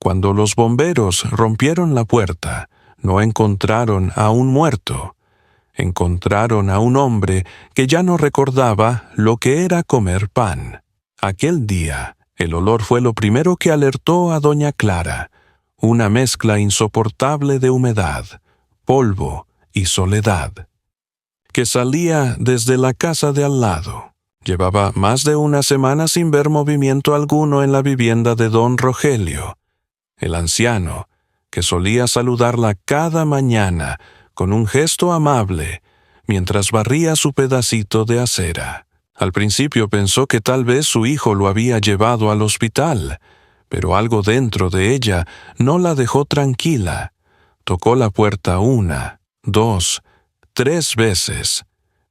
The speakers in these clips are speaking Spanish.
Cuando los bomberos rompieron la puerta, no encontraron a un muerto. Encontraron a un hombre que ya no recordaba lo que era comer pan. Aquel día, el olor fue lo primero que alertó a doña Clara, una mezcla insoportable de humedad, polvo y soledad, que salía desde la casa de al lado. Llevaba más de una semana sin ver movimiento alguno en la vivienda de don Rogelio, el anciano, que solía saludarla cada mañana con un gesto amable mientras barría su pedacito de acera. Al principio pensó que tal vez su hijo lo había llevado al hospital, pero algo dentro de ella no la dejó tranquila. Tocó la puerta 1, 2, 3 veces.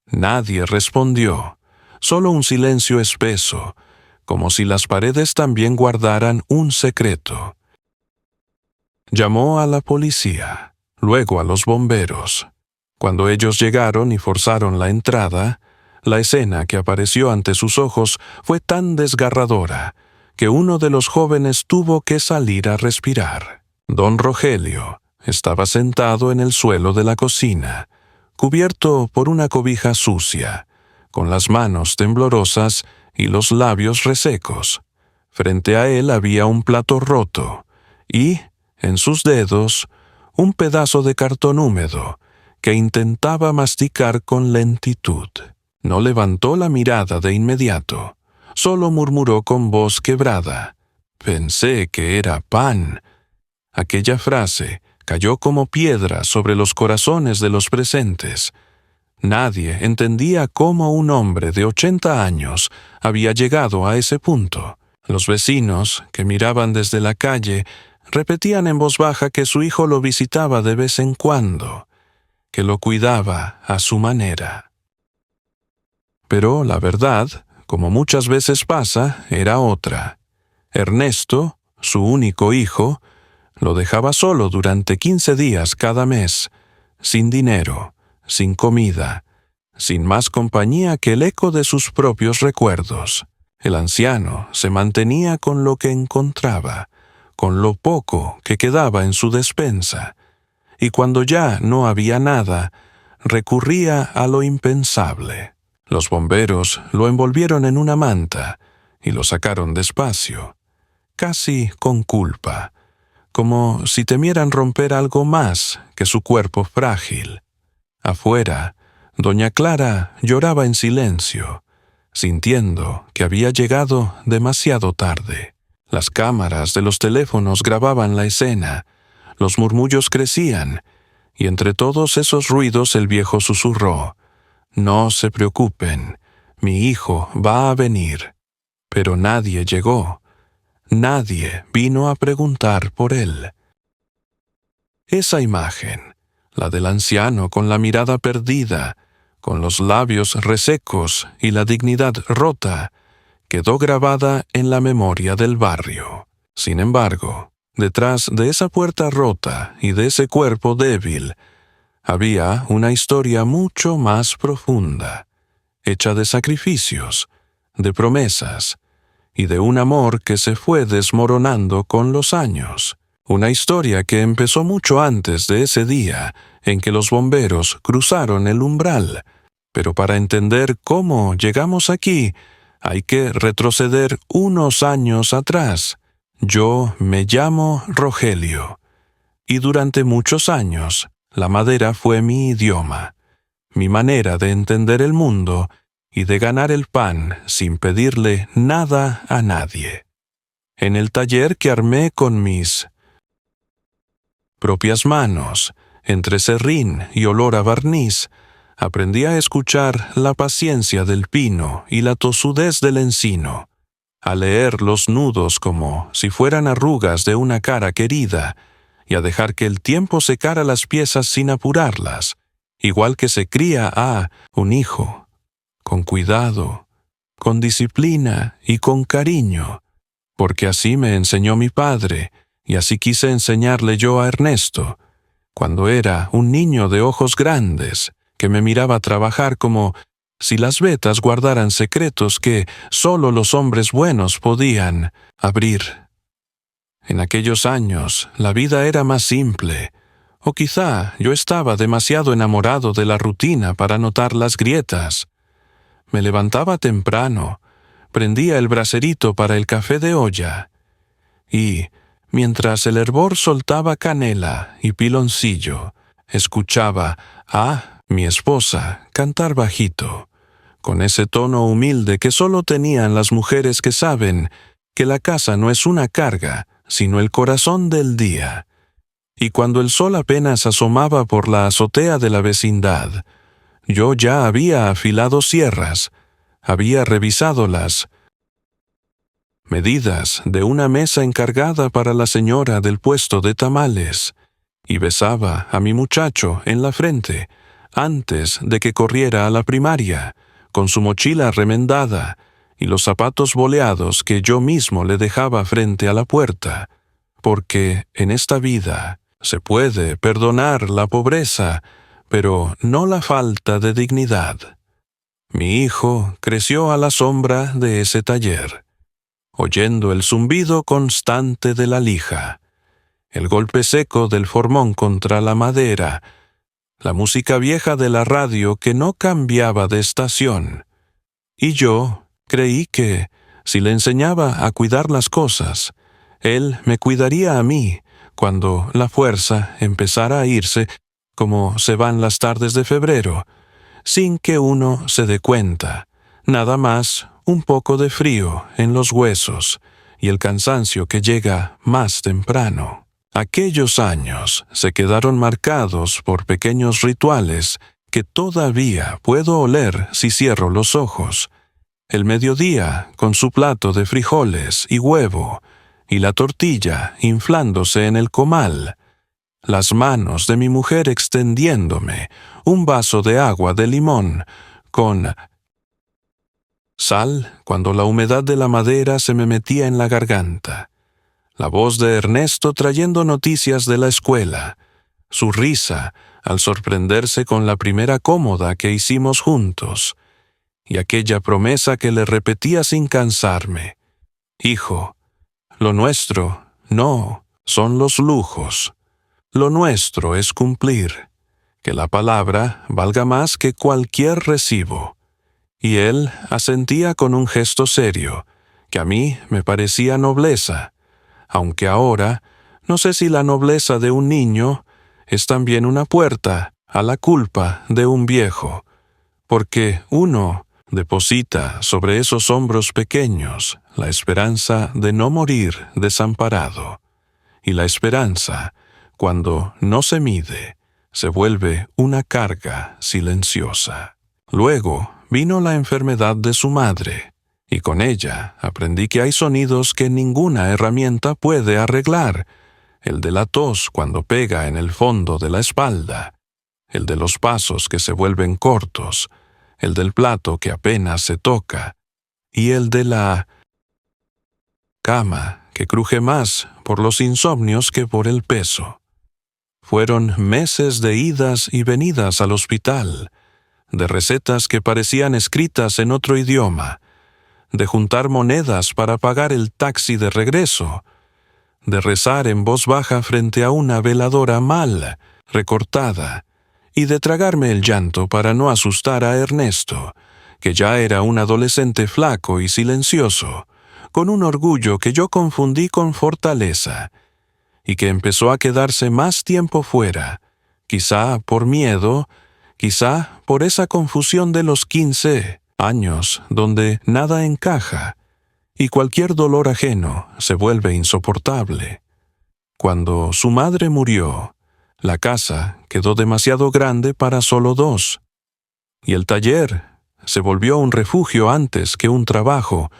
Nadie respondió, solo un silencio espeso, como si las paredes también guardaran un secreto. Llamó a la policía, luego a los bomberos. Cuando ellos llegaron y forzaron la entrada, la escena que apareció ante sus ojos fue tan desgarradora que uno de los jóvenes tuvo que salir a respirar. Don Rogelio estaba sentado en el suelo de la cocina, cubierto por una cobija sucia, con las manos temblorosas y los labios resecos. Frente a él había un plato roto y, en sus dedos, un pedazo de cartón húmedo que intentaba masticar con lentitud. No levantó la mirada de inmediato, solo murmuró con voz quebrada: «Pensé que era pan». Aquella frase cayó como piedra sobre los corazones de los presentes. Nadie entendía cómo un hombre de 80 años había llegado a ese punto. Los vecinos, que miraban desde la calle, repetían en voz baja que su hijo lo visitaba de vez en cuando, que lo cuidaba a su manera. Pero la verdad, como muchas veces pasa, era otra. Ernesto, su único hijo, lo dejaba solo durante 15 días cada mes, sin dinero, sin comida, sin más compañía que el eco de sus propios recuerdos. El anciano se mantenía con lo que encontraba, con lo poco que quedaba en su despensa, y cuando ya no había nada, recurría a lo impensable. Los bomberos lo envolvieron en una manta y lo sacaron despacio, casi con culpa, como si temieran romper algo más que su cuerpo frágil. Afuera, doña Clara lloraba en silencio, sintiendo que había llegado demasiado tarde. Las cámaras de los teléfonos grababan la escena, los murmullos crecían, y entre todos esos ruidos el viejo susurró: «No se preocupen, mi hijo va a venir». Pero nadie llegó. Nadie vino a preguntar por él. Esa imagen, la del anciano con la mirada perdida, con los labios resecos y la dignidad rota, quedó grabada en la memoria del barrio. Sin embargo, detrás de esa puerta rota y de ese cuerpo débil, había una historia mucho más profunda, hecha de sacrificios, de promesas y de un amor que se fue desmoronando con los años. Una historia que empezó mucho antes de ese día en que los bomberos cruzaron el umbral. Pero para entender cómo llegamos aquí, hay que retroceder unos años atrás. Yo me llamo Rogelio, y durante muchos años la madera fue mi idioma, mi manera de entender el mundo y de ganar el pan sin pedirle nada a nadie. En el taller que armé con mis propias manos, entre serrín y olor a barniz, aprendí a escuchar la paciencia del pino y la tosudez del encino, a leer los nudos como si fueran arrugas de una cara querida, y a dejar que el tiempo secara las piezas sin apurarlas, igual que se cría a un hijo, con cuidado, con disciplina y con cariño, porque así me enseñó mi padre, y así quise enseñarle yo a Ernesto, cuando era un niño de ojos grandes, que me miraba trabajar como si las vetas guardaran secretos que solo los hombres buenos podían abrir. En aquellos años, la vida era más simple, o quizá yo estaba demasiado enamorado de la rutina para notar las grietas. Me levantaba temprano, prendía el braserito para el café de olla, y, mientras el hervor soltaba canela y piloncillo, escuchaba a mi esposa cantar bajito, con ese tono humilde que solo tenían las mujeres que saben que la casa no es una carga, sino el corazón del día. Y cuando el sol apenas asomaba por la azotea de la vecindad, yo ya había afilado sierras, había revisado las medidas de una mesa encargada para la señora del puesto de tamales, y besaba a mi muchacho en la frente antes de que corriera a la primaria, con su mochila remendada y los zapatos boleados que yo mismo le dejaba frente a la puerta, porque en esta vida se puede perdonar la pobreza, pero no la falta de dignidad. Mi hijo creció a la sombra de ese taller, oyendo el zumbido constante de la lija, el golpe seco del formón contra la madera, la música vieja de la radio que no cambiaba de estación. Y yo creí que, si le enseñaba a cuidar las cosas, él me cuidaría a mí cuando la fuerza empezara a irse, como se van las tardes de febrero, sin que uno se dé cuenta, nada más un poco de frío en los huesos y el cansancio que llega más temprano. Aquellos años se quedaron marcados por pequeños rituales que todavía puedo oler si cierro los ojos. El mediodía con su plato de frijoles y huevo, y la tortilla inflándose en el comal, las manos de mi mujer extendiéndome un vaso de agua de limón con sal cuando la humedad de la madera se me metía en la garganta, la voz de Ernesto trayendo noticias de la escuela, su risa al sorprenderse con la primera cómoda que hicimos juntos, y aquella promesa que le repetía sin cansarme: hijo, lo nuestro no son los lujos, lo nuestro es cumplir, que la palabra valga más que cualquier recibo. Y él asentía con un gesto serio, que a mí me parecía nobleza, aunque ahora no sé si la nobleza de un niño es también una puerta a la culpa de un viejo, porque uno deposita sobre esos hombros pequeños la esperanza de no morir desamparado, y la esperanza, cuando no se mide, se vuelve una carga silenciosa. Luego vino la enfermedad de su madre, y con ella aprendí que hay sonidos que ninguna herramienta puede arreglar: el de la tos cuando pega en el fondo de la espalda, el de los pasos que se vuelven cortos, el del plato que apenas se toca, y el de la cama que cruje más por los insomnios que por el peso. Fueron meses de idas y venidas al hospital, de recetas que parecían escritas en otro idioma, de juntar monedas para pagar el taxi de regreso, de rezar en voz baja frente a una veladora mal recortada, y de tragarme el llanto para no asustar a Ernesto, que ya era un adolescente flaco y silencioso, con un orgullo que yo confundí con fortaleza, y que empezó a quedarse más tiempo fuera, quizá por miedo, quizá por esa confusión de los 15 años donde nada encaja, y cualquier dolor ajeno se vuelve insoportable. Cuando su madre murió, la casa quedó demasiado grande para solo dos, y el taller se volvió un refugio antes que un trabajo,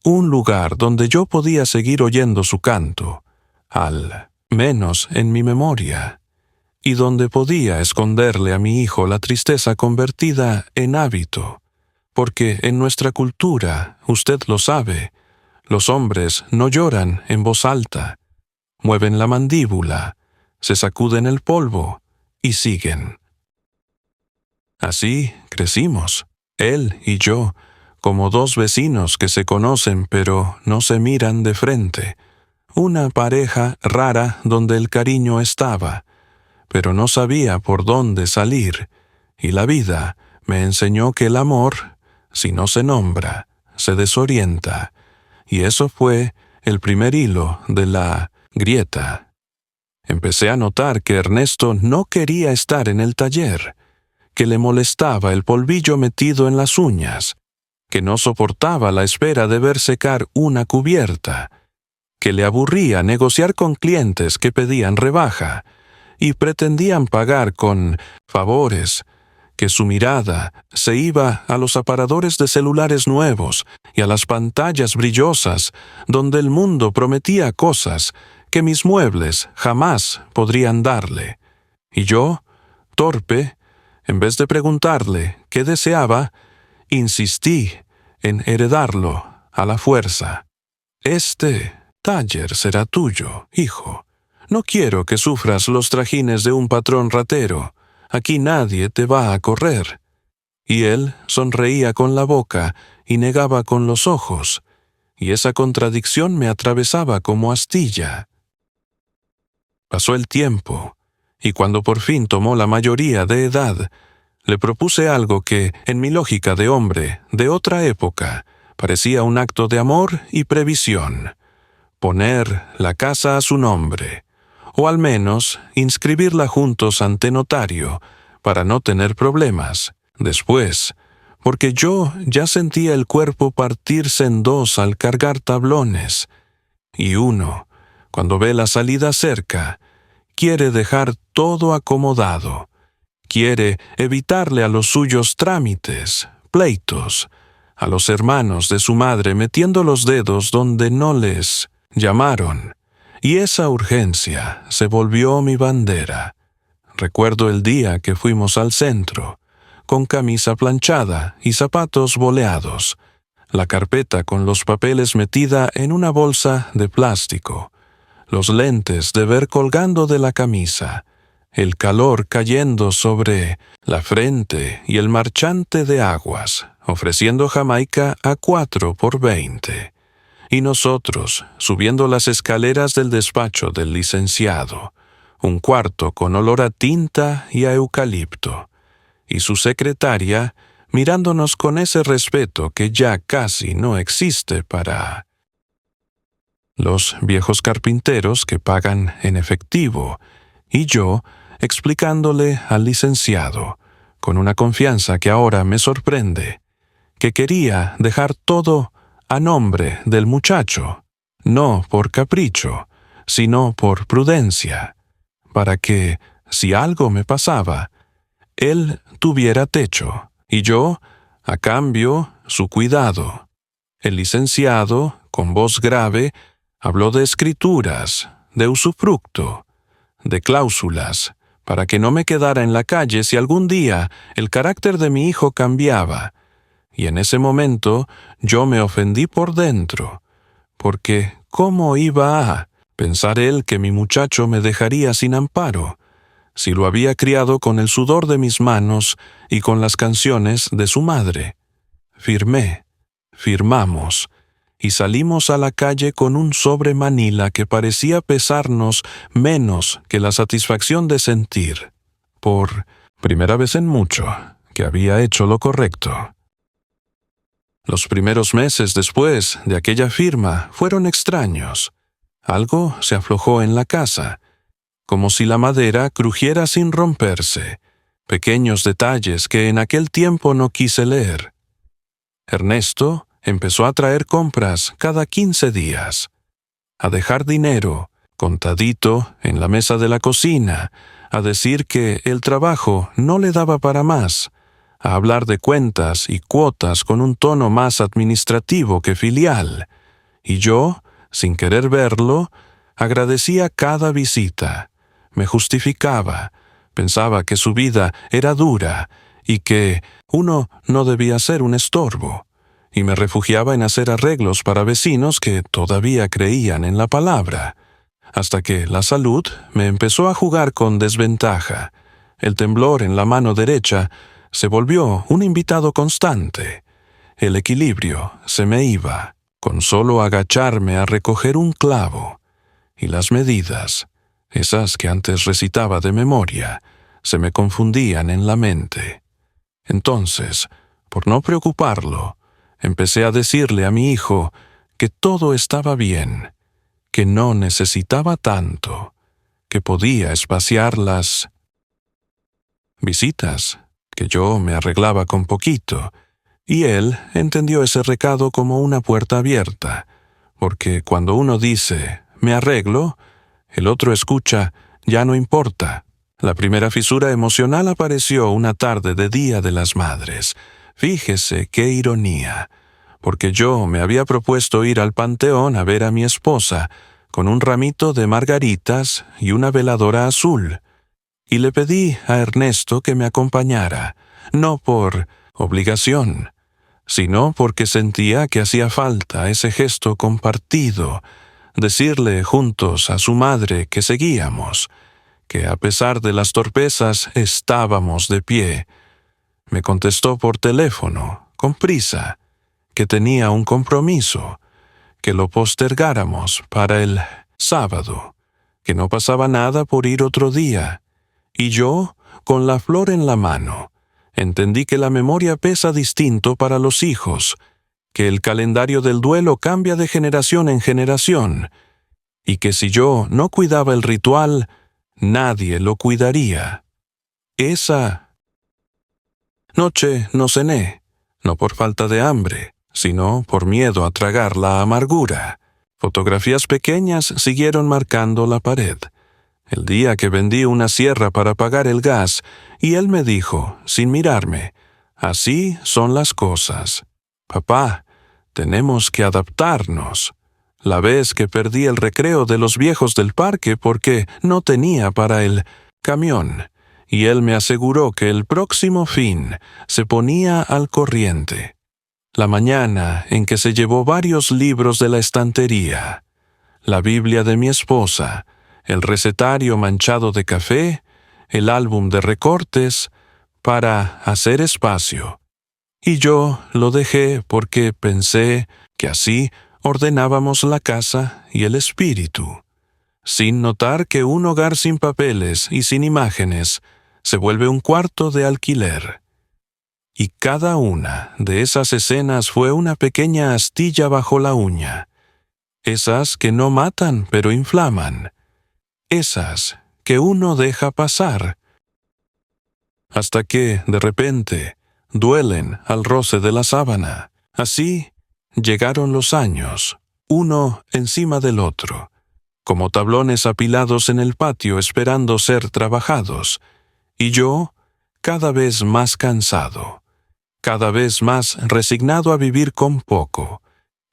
un lugar donde yo podía seguir oyendo su canto, al menos en mi memoria, y donde podía esconderle a mi hijo la tristeza convertida en hábito, porque en nuestra cultura, usted lo sabe, los hombres no lloran en voz alta, mueven la mandíbula, se sacuden el polvo y siguen. Así crecimos, él y yo, como dos vecinos que se conocen pero no se miran de frente, una pareja rara donde el cariño estaba, pero no sabía por dónde salir, y la vida me enseñó que el amor, si no se nombra, se desorienta, y eso fue el primer hilo de la grieta. Empecé a notar que Ernesto no quería estar en el taller, que le molestaba el polvillo metido en las uñas, que no soportaba la espera de ver secar una cubierta, que le aburría negociar con clientes que pedían rebaja y pretendían pagar con favores, que su mirada se iba a los aparadores de celulares nuevos y a las pantallas brillosas donde el mundo prometía cosas que mis muebles jamás podrían darle. Y yo, torpe, en vez de preguntarle qué deseaba, insistí en heredarlo a la fuerza. Este taller será tuyo, hijo. No quiero que sufras los trajines de un patrón ratero. Aquí nadie te va a correr. Y él sonreía con la boca y negaba con los ojos, y esa contradicción me atravesaba como astilla. Pasó el tiempo, y cuando por fin tomó la mayoría de edad, le propuse algo que, en mi lógica de hombre de otra época, parecía un acto de amor y previsión: poner la casa a su nombre, o al menos inscribirla juntos ante notario, para no tener problemas después, porque yo ya sentía el cuerpo partirse en dos al cargar tablones, y uno, cuando ve la salida cerca, quiere dejar todo acomodado, quiere evitarle a los suyos trámites, pleitos, a los hermanos de su madre metiendo los dedos donde no les llamaron, y esa urgencia se volvió mi bandera. Recuerdo el día que fuimos al centro, con camisa planchada y zapatos boleados, la carpeta con los papeles metida en una bolsa de plástico, los lentes de ver colgando de la camisa, el calor cayendo sobre la frente y el marchante de aguas, ofreciendo Jamaica a 4 por 20. Y nosotros, subiendo las escaleras del despacho del licenciado, un cuarto con olor a tinta y a eucalipto, y su secretaria mirándonos con ese respeto que ya casi no existe para los viejos carpinteros que pagan en efectivo, y yo explicándole al licenciado, con una confianza que ahora me sorprende, que quería dejar todo a nombre del muchacho, no por capricho, sino por prudencia, para que, si algo me pasaba, él tuviera techo, y yo, a cambio, su cuidado. El licenciado, con voz grave, habló de escrituras, de usufructo, de cláusulas, para que no me quedara en la calle si algún día el carácter de mi hijo cambiaba. Y en ese momento yo me ofendí por dentro, porque ¿cómo iba a pensar él que mi muchacho me dejaría sin amparo, si lo había criado con el sudor de mis manos y con las canciones de su madre? Firmamos, y salimos a la calle con un sobre Manila que parecía pesarnos menos que la satisfacción de sentir, por primera vez en mucho, que había hecho lo correcto. Los primeros meses después de aquella firma fueron extraños. Algo se aflojó en la casa, como si la madera crujiera sin romperse, pequeños detalles que en aquel tiempo no quise leer. Ernesto empezó a traer compras cada 15 días, a dejar dinero, contadito, en la mesa de la cocina, a decir que el trabajo no le daba para más, a hablar de cuentas y cuotas con un tono más administrativo que filial, y yo, sin querer verlo, agradecía cada visita, me justificaba, pensaba que su vida era dura y que uno no debía ser un estorbo, y me refugiaba en hacer arreglos para vecinos que todavía creían en la palabra, hasta que la salud me empezó a jugar con desventaja. El temblor en la mano derecha se volvió un invitado constante. El equilibrio se me iba, con solo agacharme a recoger un clavo. y las medidas, esas que antes recitaba de memoria, se me confundían en la mente. Entonces, por no preocuparlo, empecé a decirle a mi hijo que todo estaba bien, que no necesitaba tanto, que podía espaciar las visitas, que yo me arreglaba con poquito, y él entendió ese recado como una puerta abierta, porque cuando uno dice «me arreglo», el otro escucha «ya no importa». La primera fisura emocional apareció una tarde de Día de las Madres. Fíjese qué ironía, porque yo me había propuesto ir al panteón a ver a mi esposa con un ramito de margaritas y una veladora azul, y le pedí a Ernesto que me acompañara, no por obligación, sino porque sentía que hacía falta ese gesto compartido, decirle juntos a su madre que seguíamos, que a pesar de las torpezas estábamos de pie. Me contestó por teléfono, con prisa, que tenía un compromiso, que lo postergáramos para el sábado, que no pasaba nada por ir otro día, y yo, con la flor en la mano, entendí que la memoria pesa distinto para los hijos, que el calendario del duelo cambia de generación en generación, y que si yo no cuidaba el ritual, nadie lo cuidaría. Esa noche no cené, no por falta de hambre, sino por miedo a tragar la amargura. Fotografías pequeñas siguieron marcando la pared. El día que vendí una sierra para pagar el gas, y él me dijo, sin mirarme, «Así son las cosas. Papá, tenemos que adaptarnos». La vez que perdí el recreo de los viejos del parque porque no tenía para el camión, y él me aseguró que el próximo fin se ponía al corriente. La mañana en que se llevó varios libros de la estantería, la Biblia de mi esposa, el recetario manchado de café, el álbum de recortes, para hacer espacio. Y yo lo dejé porque pensé que así ordenábamos la casa y el espíritu, sin notar que un hogar sin papeles y sin imágenes se vuelve un cuarto de alquiler. Y cada una de esas escenas fue una pequeña astilla bajo la uña, esas que no matan pero inflaman, esas que uno deja pasar, hasta que, de repente, duelen al roce de la sábana. Así llegaron los años, uno encima del otro, como tablones apilados en el patio esperando ser trabajados, y yo cada vez más cansado, cada vez más resignado a vivir con poco,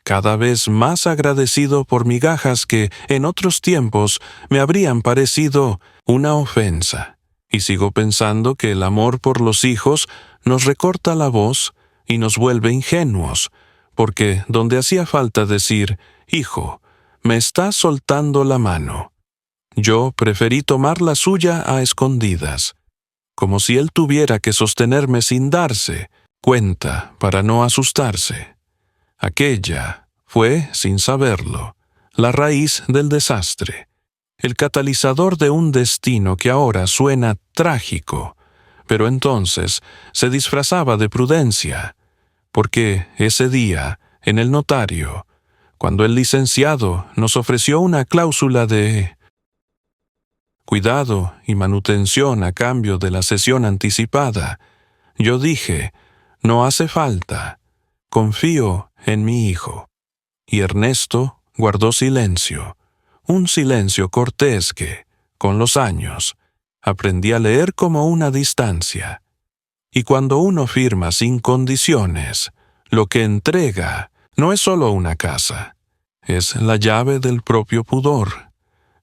cada vez más agradecido por migajas que en otros tiempos me habrían parecido una ofensa. Y sigo pensando que el amor por los hijos nos recorta la voz y nos vuelve ingenuos, porque donde hacía falta decir, «Hijo, me estás soltando la mano», yo preferí tomar la suya a escondidas, como si él tuviera que sostenerme sin darse cuenta para no asustarse. Aquella fue, sin saberlo, la raíz del desastre, el catalizador de un destino que ahora suena trágico, pero entonces se disfrazaba de prudencia, porque ese día, en el notario, cuando el licenciado nos ofreció una cláusula de cuidado y manutención a cambio de la cesión anticipada, yo dije, «No hace falta, confío en mi hijo». Y Ernesto guardó silencio, un silencio cortés que, con los años, aprendí a leer como una distancia. Y cuando uno firma sin condiciones, lo que entrega no es solo una casa, es la llave del propio pudor.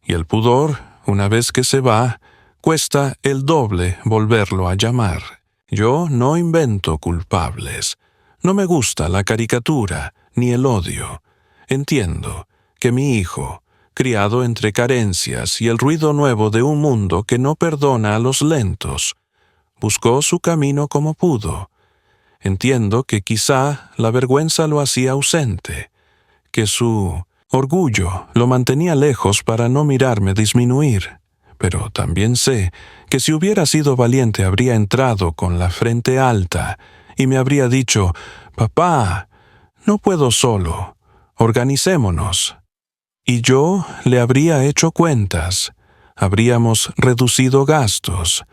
Y el pudor, una vez que se va, cuesta el doble volverlo a llamar. Yo no invento culpables. No me gusta la caricatura ni el odio. Entiendo que mi hijo, criado entre carencias y el ruido nuevo de un mundo que no perdona a los lentos, buscó su camino como pudo. Entiendo que quizá la vergüenza lo hacía ausente, que su orgullo lo mantenía lejos para no mirarme disminuir, pero también sé que si hubiera sido valiente habría entrado con la frente alta y me habría dicho: «Papá, no puedo solo, organicémonos». Y yo le habría hecho cuentas, habríamos reducido gastos,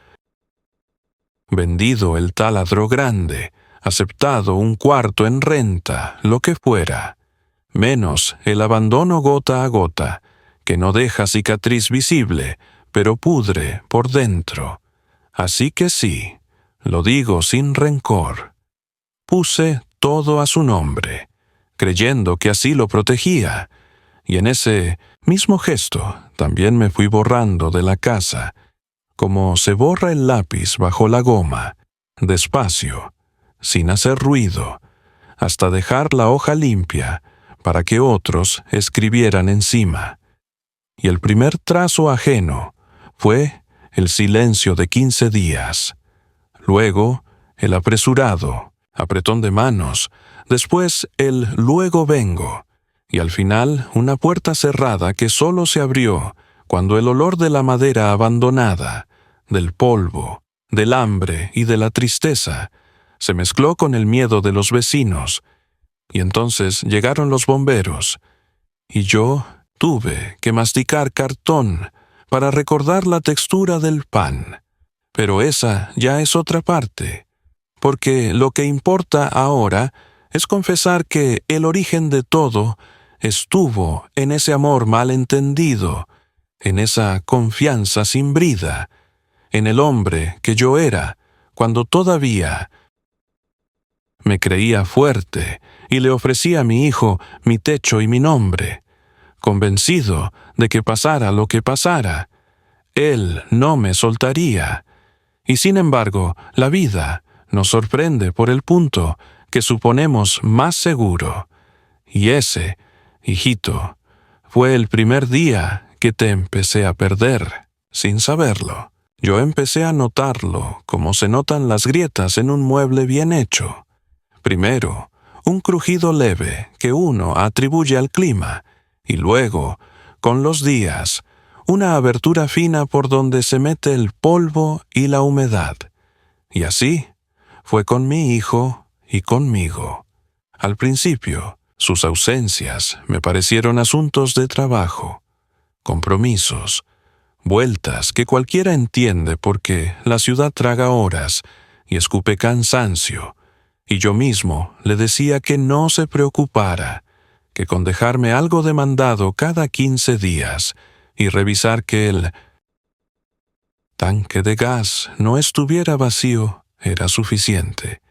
vendido el taladro grande, aceptado un cuarto en renta, lo que fuera, menos el abandono gota a gota, que no deja cicatriz visible, pero pudre por dentro. Así que sí, lo digo sin rencor. Puse todo a su nombre, creyendo que así lo protegía, y en ese mismo gesto también me fui borrando de la casa, como se borra el lápiz bajo la goma, despacio, sin hacer ruido, hasta dejar la hoja limpia para que otros escribieran encima. Y el primer trazo ajeno fue el silencio de 15 días. Luego, el apresurado, apretón de manos, después el luego vengo, y al final una puerta cerrada que solo se abrió cuando el olor de la madera abandonada, del polvo, del hambre y de la tristeza se mezcló con el miedo de los vecinos, y entonces llegaron los bomberos, y yo tuve que masticar cartón para recordar la textura del pan. Pero esa ya es otra parte, porque lo que importa ahora es confesar que el origen de todo estuvo en ese amor mal entendido, en esa confianza sin brida, en el hombre que yo era, cuando todavía me creía fuerte y le ofrecía a mi hijo mi techo y mi nombre, convencido de que pasara lo que pasara, él no me soltaría. Y sin embargo, la vida nos sorprende por el punto que suponemos más seguro. Y ese, hijito, fue el primer día que te empecé a perder, sin saberlo. Yo empecé a notarlo como se notan las grietas en un mueble bien hecho. Primero, un crujido leve que uno atribuye al clima, y luego, con los días, una abertura fina por donde se mete el polvo y la humedad. Y así fue con mi hijo y conmigo. Al principio, sus ausencias me parecieron asuntos de trabajo, compromisos, vueltas que cualquiera entiende porque la ciudad traga horas y escupe cansancio, y yo mismo le decía que no se preocupara, que con dejarme algo demandado cada 15 días y revisar que el tanque de gas no estuviera vacío era suficiente.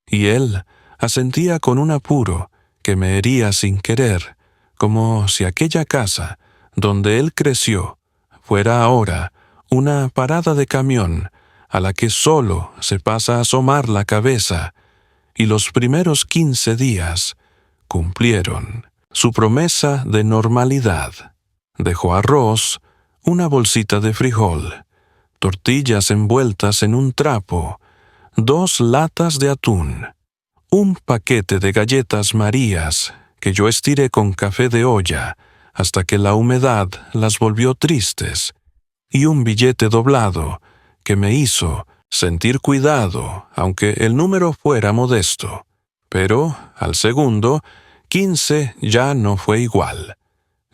Y él asentía con un apuro que me hería sin querer, como si aquella casa donde él creció fuera ahora una parada de camión a la que solo se pasa a asomar la cabeza, y los primeros 15 días cumplieron su promesa de normalidad. Dejó arroz, una bolsita de frijol, tortillas envueltas en un trapo, 2 latas de atún, un paquete de galletas Marías que yo estiré con café de olla hasta que la humedad las volvió tristes, y un billete doblado que me hizo sentir cuidado, aunque el número fuera modesto. Pero, al segundo, 15 ya no fue igual.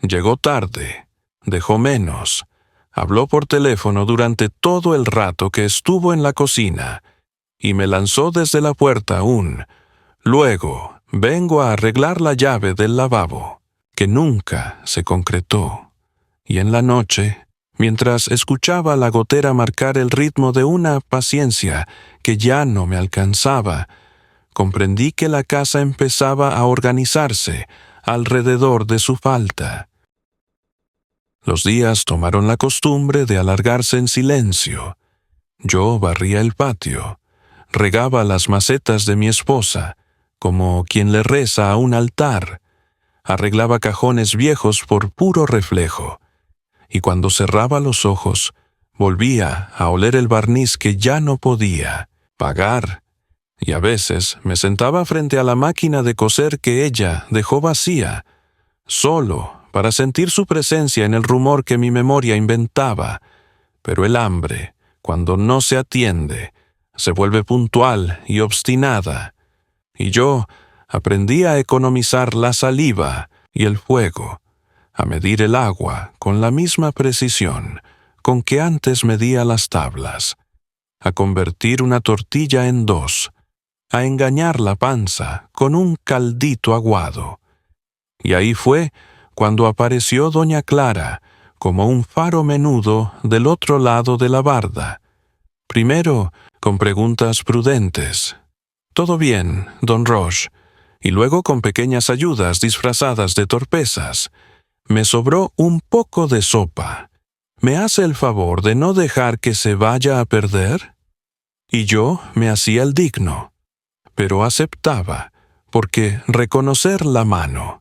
Llegó tarde, dejó menos, habló por teléfono durante todo el rato que estuvo en la cocina, y me lanzó desde la puerta un «Luego vengo a arreglar la llave del lavabo», que nunca se concretó. Y en la noche, mientras escuchaba la gotera marcar el ritmo de una paciencia que ya no me alcanzaba, comprendí que la casa empezaba a organizarse alrededor de su falta. Los días tomaron la costumbre de alargarse en silencio. Yo barría el patio, regaba las macetas de mi esposa, como quien le reza a un altar, arreglaba cajones viejos por puro reflejo, y cuando cerraba los ojos, volvía a oler el barniz que ya no podía pagar, y a veces me sentaba frente a la máquina de coser que ella dejó vacía, solo para sentir su presencia en el rumor que mi memoria inventaba, pero el hambre, cuando no se atiende, se vuelve puntual y obstinada, y yo aprendí a economizar la saliva y el fuego, a medir el agua con la misma precisión con que antes medía las tablas, a convertir una tortilla en dos, a engañar la panza con un caldito aguado. Y ahí fue cuando apareció doña Clara, como un faro menudo del otro lado de la barda. Primero, con preguntas prudentes. «¿Todo bien, don Roche?» Y luego con pequeñas ayudas disfrazadas de torpezas. «Me sobró un poco de sopa. ¿Me hace el favor de no dejar que se vaya a perder?» Y yo me hacía el digno, pero aceptaba, porque reconocer la mano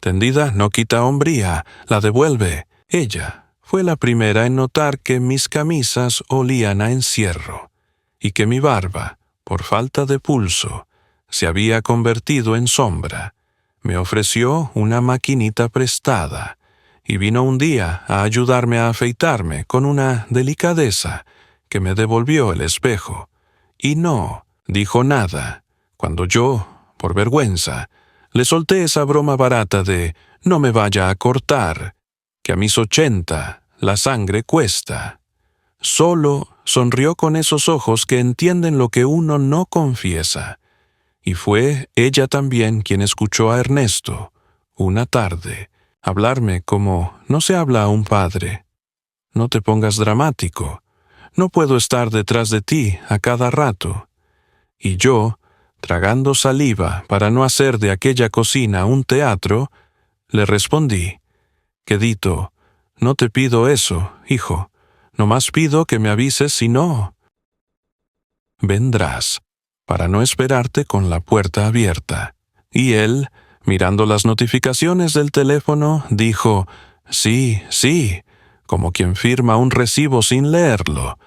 tendida no quita hombría, la devuelve. Ella fue la primera en notar que mis camisas olían a encierro, y que mi barba, por falta de pulso, se había convertido en sombra. Me ofreció una maquinita prestada, y vino un día a ayudarme a afeitarme con una delicadeza que me devolvió el espejo, y no dijo nada, cuando yo, por vergüenza, le solté esa broma barata de «no me vaya a cortar», que a mis 80 la sangre cuesta. Solo sonrió con esos ojos que entienden lo que uno no confiesa. Y fue ella también quien escuchó a Ernesto, una tarde, hablarme como no se habla a un padre. «No te pongas dramático. No puedo estar detrás de ti a cada rato». Y yo, tragando saliva para no hacer de aquella cocina un teatro, le respondí: «Quedito, no te pido eso, hijo. Nomás pido que me avises si no vendrás, para no esperarte con la puerta abierta». Y él, mirando las notificaciones del teléfono, dijo «sí, sí», como quien firma un recibo sin leerlo,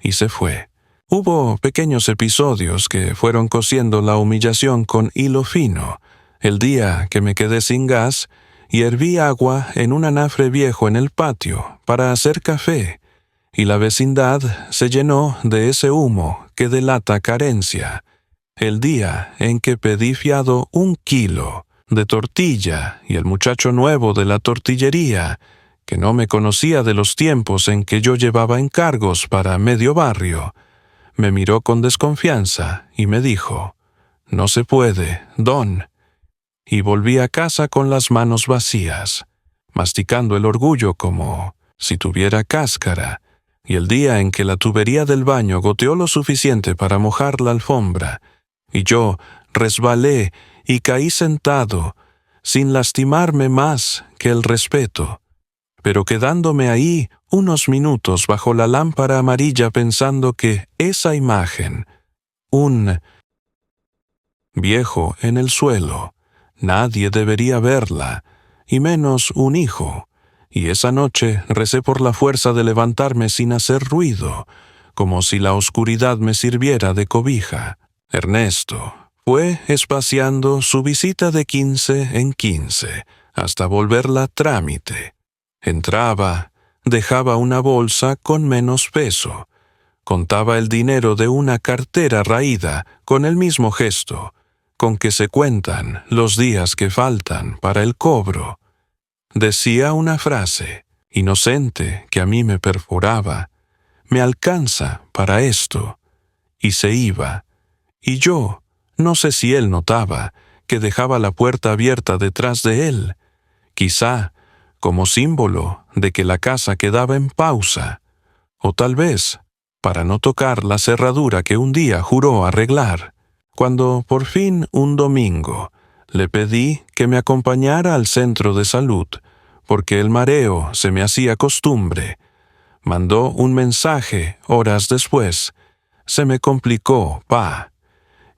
y se fue. Hubo pequeños episodios que fueron cosiendo la humillación con hilo fino. El día que me quedé sin gas y herví agua en un anafre viejo en el patio para hacer café, y la vecindad se llenó de ese humo que delata carencia. El día en que pedí fiado 1 kilo de tortilla y el muchacho nuevo de la tortillería, que no me conocía de los tiempos en que yo llevaba encargos para medio barrio, me miró con desconfianza y me dijo «no se puede, don», y volví a casa con las manos vacías, masticando el orgullo como si tuviera cáscara, y el día en que la tubería del baño goteó lo suficiente para mojar la alfombra, y yo resbalé y caí sentado, sin lastimarme más que el respeto, pero quedándome ahí unos minutos bajo la lámpara amarilla pensando que esa imagen, un viejo en el suelo, nadie debería verla, y menos un hijo, y esa noche recé por la fuerza de levantarme sin hacer ruido, como si la oscuridad me sirviera de cobija. Ernesto fue espaciando su visita de 15 en 15, hasta volverla trámite. Entraba, dejaba una bolsa con menos peso, contaba el dinero de una cartera raída con el mismo gesto con que se cuentan los días que faltan para el cobro. Decía una frase inocente que a mí me perforaba: «me alcanza para esto», y se iba. Y yo, no sé si él notaba que dejaba la puerta abierta detrás de él, quizá como símbolo de que la casa quedaba en pausa, o tal vez para no tocar la cerradura que un día juró arreglar. Cuando por fin un domingo le pedí que me acompañara al centro de salud, porque el mareo se me hacía costumbre, mandó un mensaje horas después: «se me complicó, pa».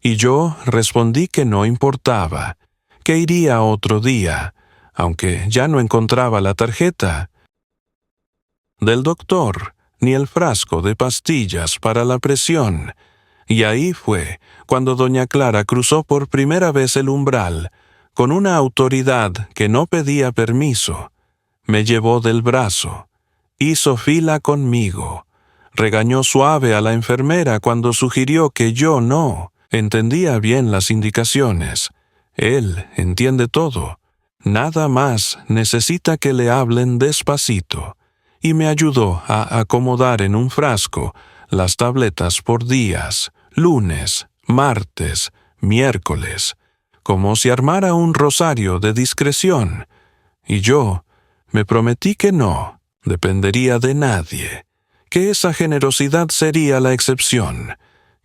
Y yo respondí que no importaba, que iría otro día, aunque ya no encontraba la tarjeta del doctor ni el frasco de pastillas para la presión. Y ahí fue cuando doña Clara cruzó por primera vez el umbral, con una autoridad que no pedía permiso, me llevó del brazo, hizo fila conmigo, regañó suave a la enfermera cuando sugirió que yo no entendía bien las indicaciones. Él entiende todo. Nada más necesita que le hablen despacito, y me ayudó a acomodar en un frasco las tabletas por días, lunes, martes, miércoles, como si armara un rosario de discreción. Y yo me prometí que no dependería de nadie, que esa generosidad sería la excepción,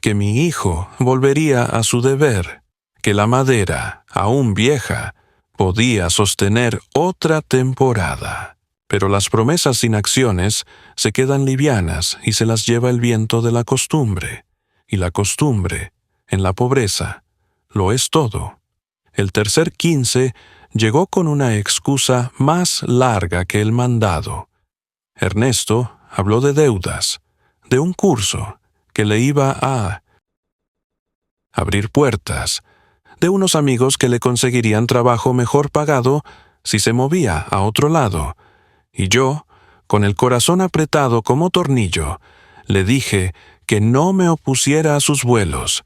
que mi hijo volvería a su deber, que la madera, aún vieja, podía sostener otra temporada. Pero las promesas sin acciones se quedan livianas y se las lleva el viento de la costumbre. Y la costumbre, en la pobreza, lo es todo. El tercer 15 llegó con una excusa más larga que el mandado. Ernesto habló de deudas, de un curso que le iba a abrir puertas, de unos amigos que le conseguirían trabajo mejor pagado si se movía a otro lado. Y yo, con el corazón apretado como tornillo, le dije que no me opusiera a sus vuelos,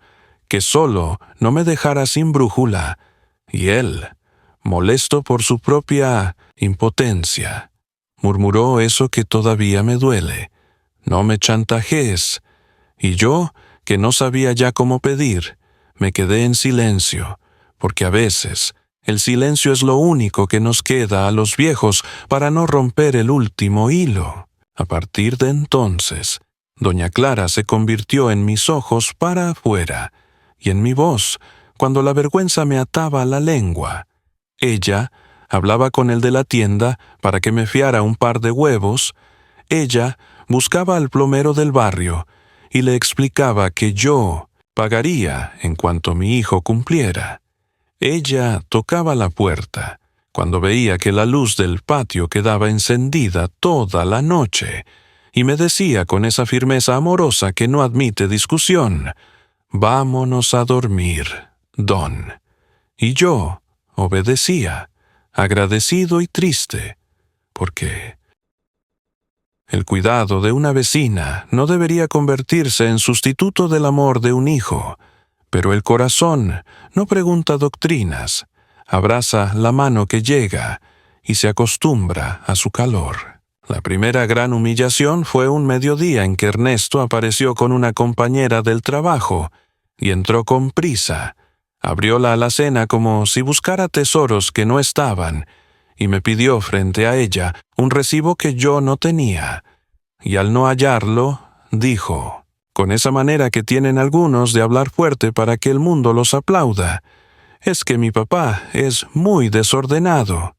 que solo no me dejara sin brújula. Y él, molesto por su propia impotencia, murmuró eso que todavía me duele: no me chantajees. Y yo, que no sabía ya cómo pedir, me quedé en silencio, porque a veces el silencio es lo único que nos queda a los viejos para no romper el último hilo. A partir de entonces, doña Clara se convirtió en mis ojos para afuera, y en mi voz, cuando la vergüenza me ataba la lengua. Ella hablaba con el de la tienda para que me fiara un par de huevos. Ella buscaba al plomero del barrio y le explicaba que yo pagaría en cuanto mi hijo cumpliera. Ella tocaba la puerta cuando veía que la luz del patio quedaba encendida toda la noche, y me decía con esa firmeza amorosa que no admite discusión: «Vámonos a dormir, don». Y yo obedecía, agradecido y triste, porque el cuidado de una vecina no debería convertirse en sustituto del amor de un hijo, pero el corazón no pregunta doctrinas, abraza la mano que llega y se acostumbra a su calor. La primera gran humillación fue un mediodía en que Ernesto apareció con una compañera del trabajo y entró con prisa. Abrió la alacena como si buscara tesoros que no estaban, y me pidió frente a ella un recibo que yo no tenía. Y al no hallarlo, dijo, con esa manera que tienen algunos de hablar fuerte para que el mundo los aplauda: «Es que mi papá es muy desordenado».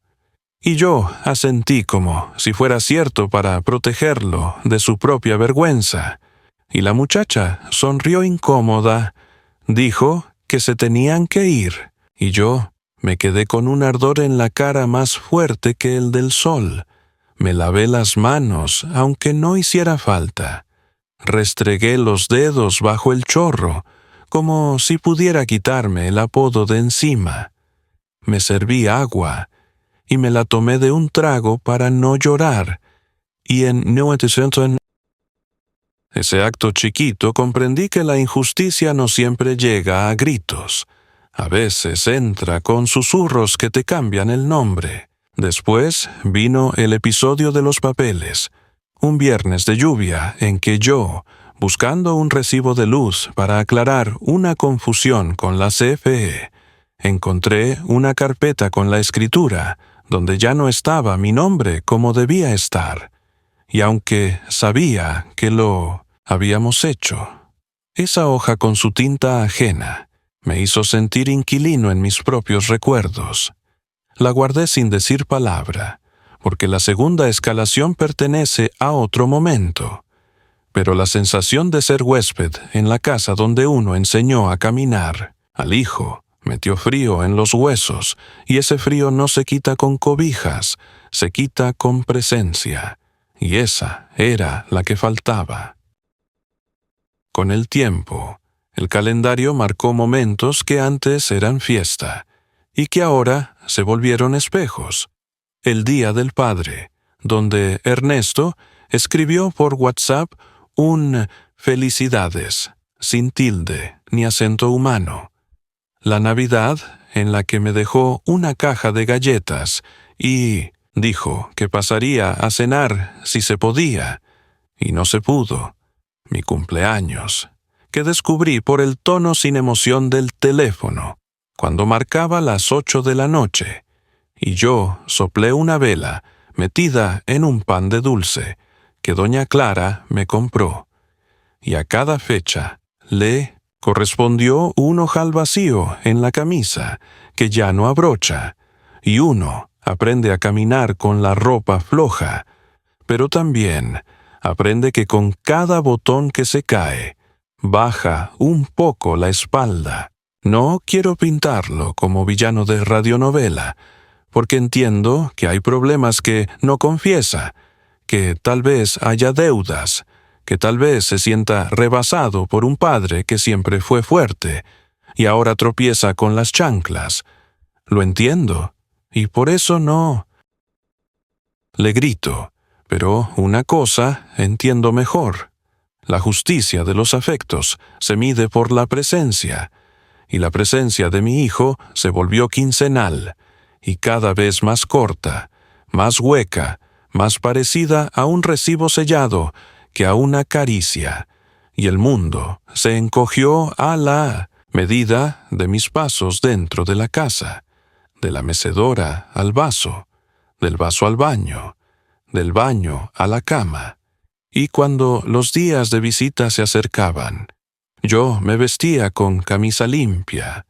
Y yo asentí como si fuera cierto para protegerlo de su propia vergüenza. Y la muchacha sonrió incómoda, dijo que se tenían que ir, y yo me quedé con un ardor en la cara más fuerte que el del sol. Me lavé las manos, aunque no hiciera falta. Restregué los dedos bajo el chorro, como si pudiera quitarme el apodo de encima. Me serví agua, y me la tomé de un trago para no llorar, y en ese acto chiquito comprendí que la injusticia no siempre llega a gritos. A veces entra con susurros que te cambian el nombre. Después vino el episodio de los papeles, un viernes de lluvia en que yo, buscando un recibo de luz para aclarar una confusión con la CFE, encontré una carpeta con la escritura donde ya no estaba mi nombre como debía estar, y aunque sabía que lo habíamos hecho, esa hoja con su tinta ajena me hizo sentir inquilino en mis propios recuerdos. La guardé sin decir palabra, porque la segunda escalación pertenece a otro momento. Pero la sensación de ser huésped en la casa donde uno enseñó a caminar al hijo metió frío en los huesos, y ese frío no se quita con cobijas, se quita con presencia, y esa era la que faltaba. Con el tiempo, el calendario marcó momentos que antes eran fiesta, y que ahora se volvieron espejos. El Día del Padre, donde Ernesto escribió por WhatsApp un felicidades, sin tilde ni acento humano. La Navidad, en la que me dejó una caja de galletas y dijo que pasaría a cenar si se podía, y no se pudo. Mi cumpleaños, que descubrí por el tono sin emoción del teléfono, cuando marcaba las 8 de la noche, y yo soplé una vela metida en un pan de dulce que doña Clara me compró, y a cada fecha le correspondió un ojal vacío en la camisa que ya no abrocha, y uno aprende a caminar con la ropa floja, pero también aprende que con cada botón que se cae, baja un poco la espalda. No quiero pintarlo como villano de radionovela, porque entiendo que hay problemas que no confiesa, que tal vez haya deudas, que tal vez se sienta rebasado por un padre que siempre fue fuerte y ahora tropieza con las chanclas. Lo entiendo, y por eso no le grito, pero una cosa entiendo mejor. La justicia de los afectos se mide por la presencia, y la presencia de mi hijo se volvió quincenal, y cada vez más corta, más hueca, más parecida a un recibo sellado que a una caricia, y el mundo se encogió a la medida de mis pasos dentro de la casa, de la mecedora al vaso, del vaso al baño, del baño a la cama. Y cuando los días de visita se acercaban, yo me vestía con camisa limpia,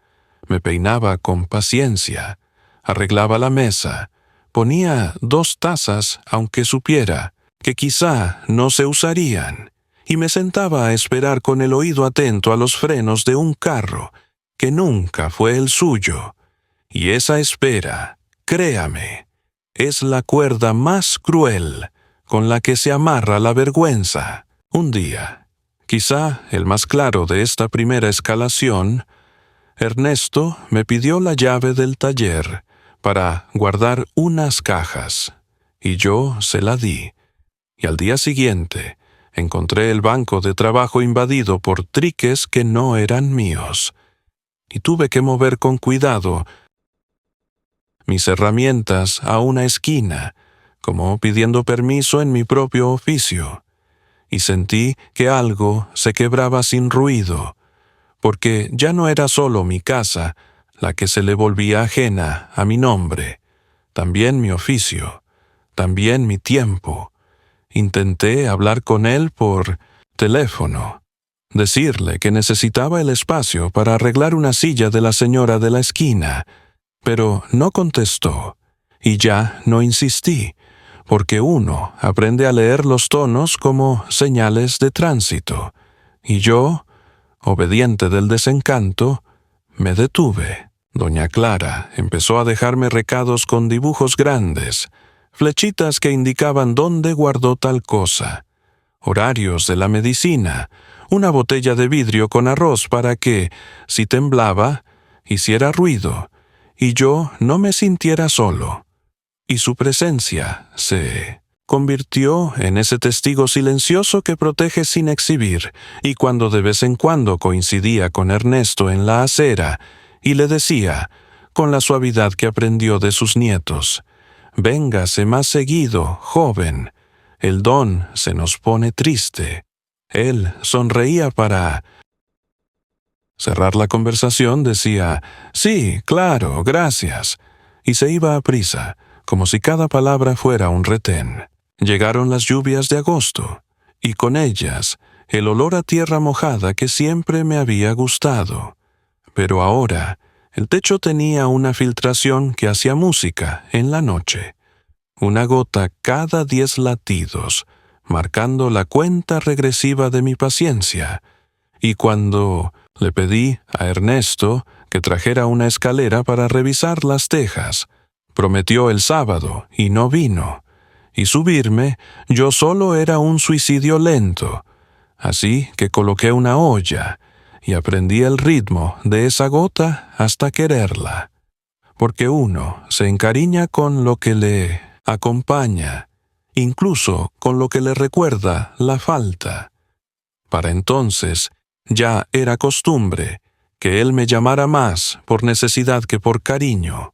me peinaba con paciencia, arreglaba la mesa, ponía 2 tazas aunque supiera que quizá no se usarían, y me sentaba a esperar con el oído atento a los frenos de un carro que nunca fue el suyo. Y esa espera, créame, es la cuerda más cruel con la que se amarra la vergüenza. Un día, quizá el más claro de esta primera escalación, Ernesto me pidió la llave del taller para guardar unas cajas, y yo se la di. Y al día siguiente, encontré el banco de trabajo invadido por triques que no eran míos, y tuve que mover con cuidado mis herramientas a una esquina, como pidiendo permiso en mi propio oficio, y sentí que algo se quebraba sin ruido, porque ya no era solo mi casa la que se le volvía ajena a mi nombre, también mi oficio, también mi tiempo. Intenté hablar con él por teléfono, decirle que necesitaba el espacio para arreglar una silla de la señora de la esquina, pero no contestó, y ya no insistí, porque uno aprende a leer los tonos como señales de tránsito, y yo, obediente del desencanto, me detuve. Doña Clara empezó a dejarme recados con dibujos grandes, flechitas que indicaban dónde guardó tal cosa, horarios de la medicina, una botella de vidrio con arroz para que, si temblaba, hiciera ruido, y yo no me sintiera solo. Y su presencia se convirtió en ese testigo silencioso que protege sin exhibir, y cuando de vez en cuando coincidía con Ernesto en la acera, y le decía, con la suavidad que aprendió de sus nietos, «Véngase más seguido, joven, el don se nos pone triste». Él sonreía para cerrar la conversación, decía, «Sí, claro, gracias», y se iba a prisa, como si cada palabra fuera un retén. Llegaron las lluvias de agosto, y con ellas el olor a tierra mojada que siempre me había gustado. Pero ahora el techo tenía una filtración que hacía música en la noche, una gota cada 10 latidos, marcando la cuenta regresiva de mi paciencia, y cuando le pedí a Ernesto que trajera una escalera para revisar las tejas, prometió el sábado y no vino, y subirme yo solo era un suicidio lento, así que coloqué una olla y aprendí el ritmo de esa gota hasta quererla. porque uno se encariña con lo que le acompaña, incluso con lo que le recuerda la falta. Para entonces ya era costumbre que él me llamara más por necesidad que por cariño.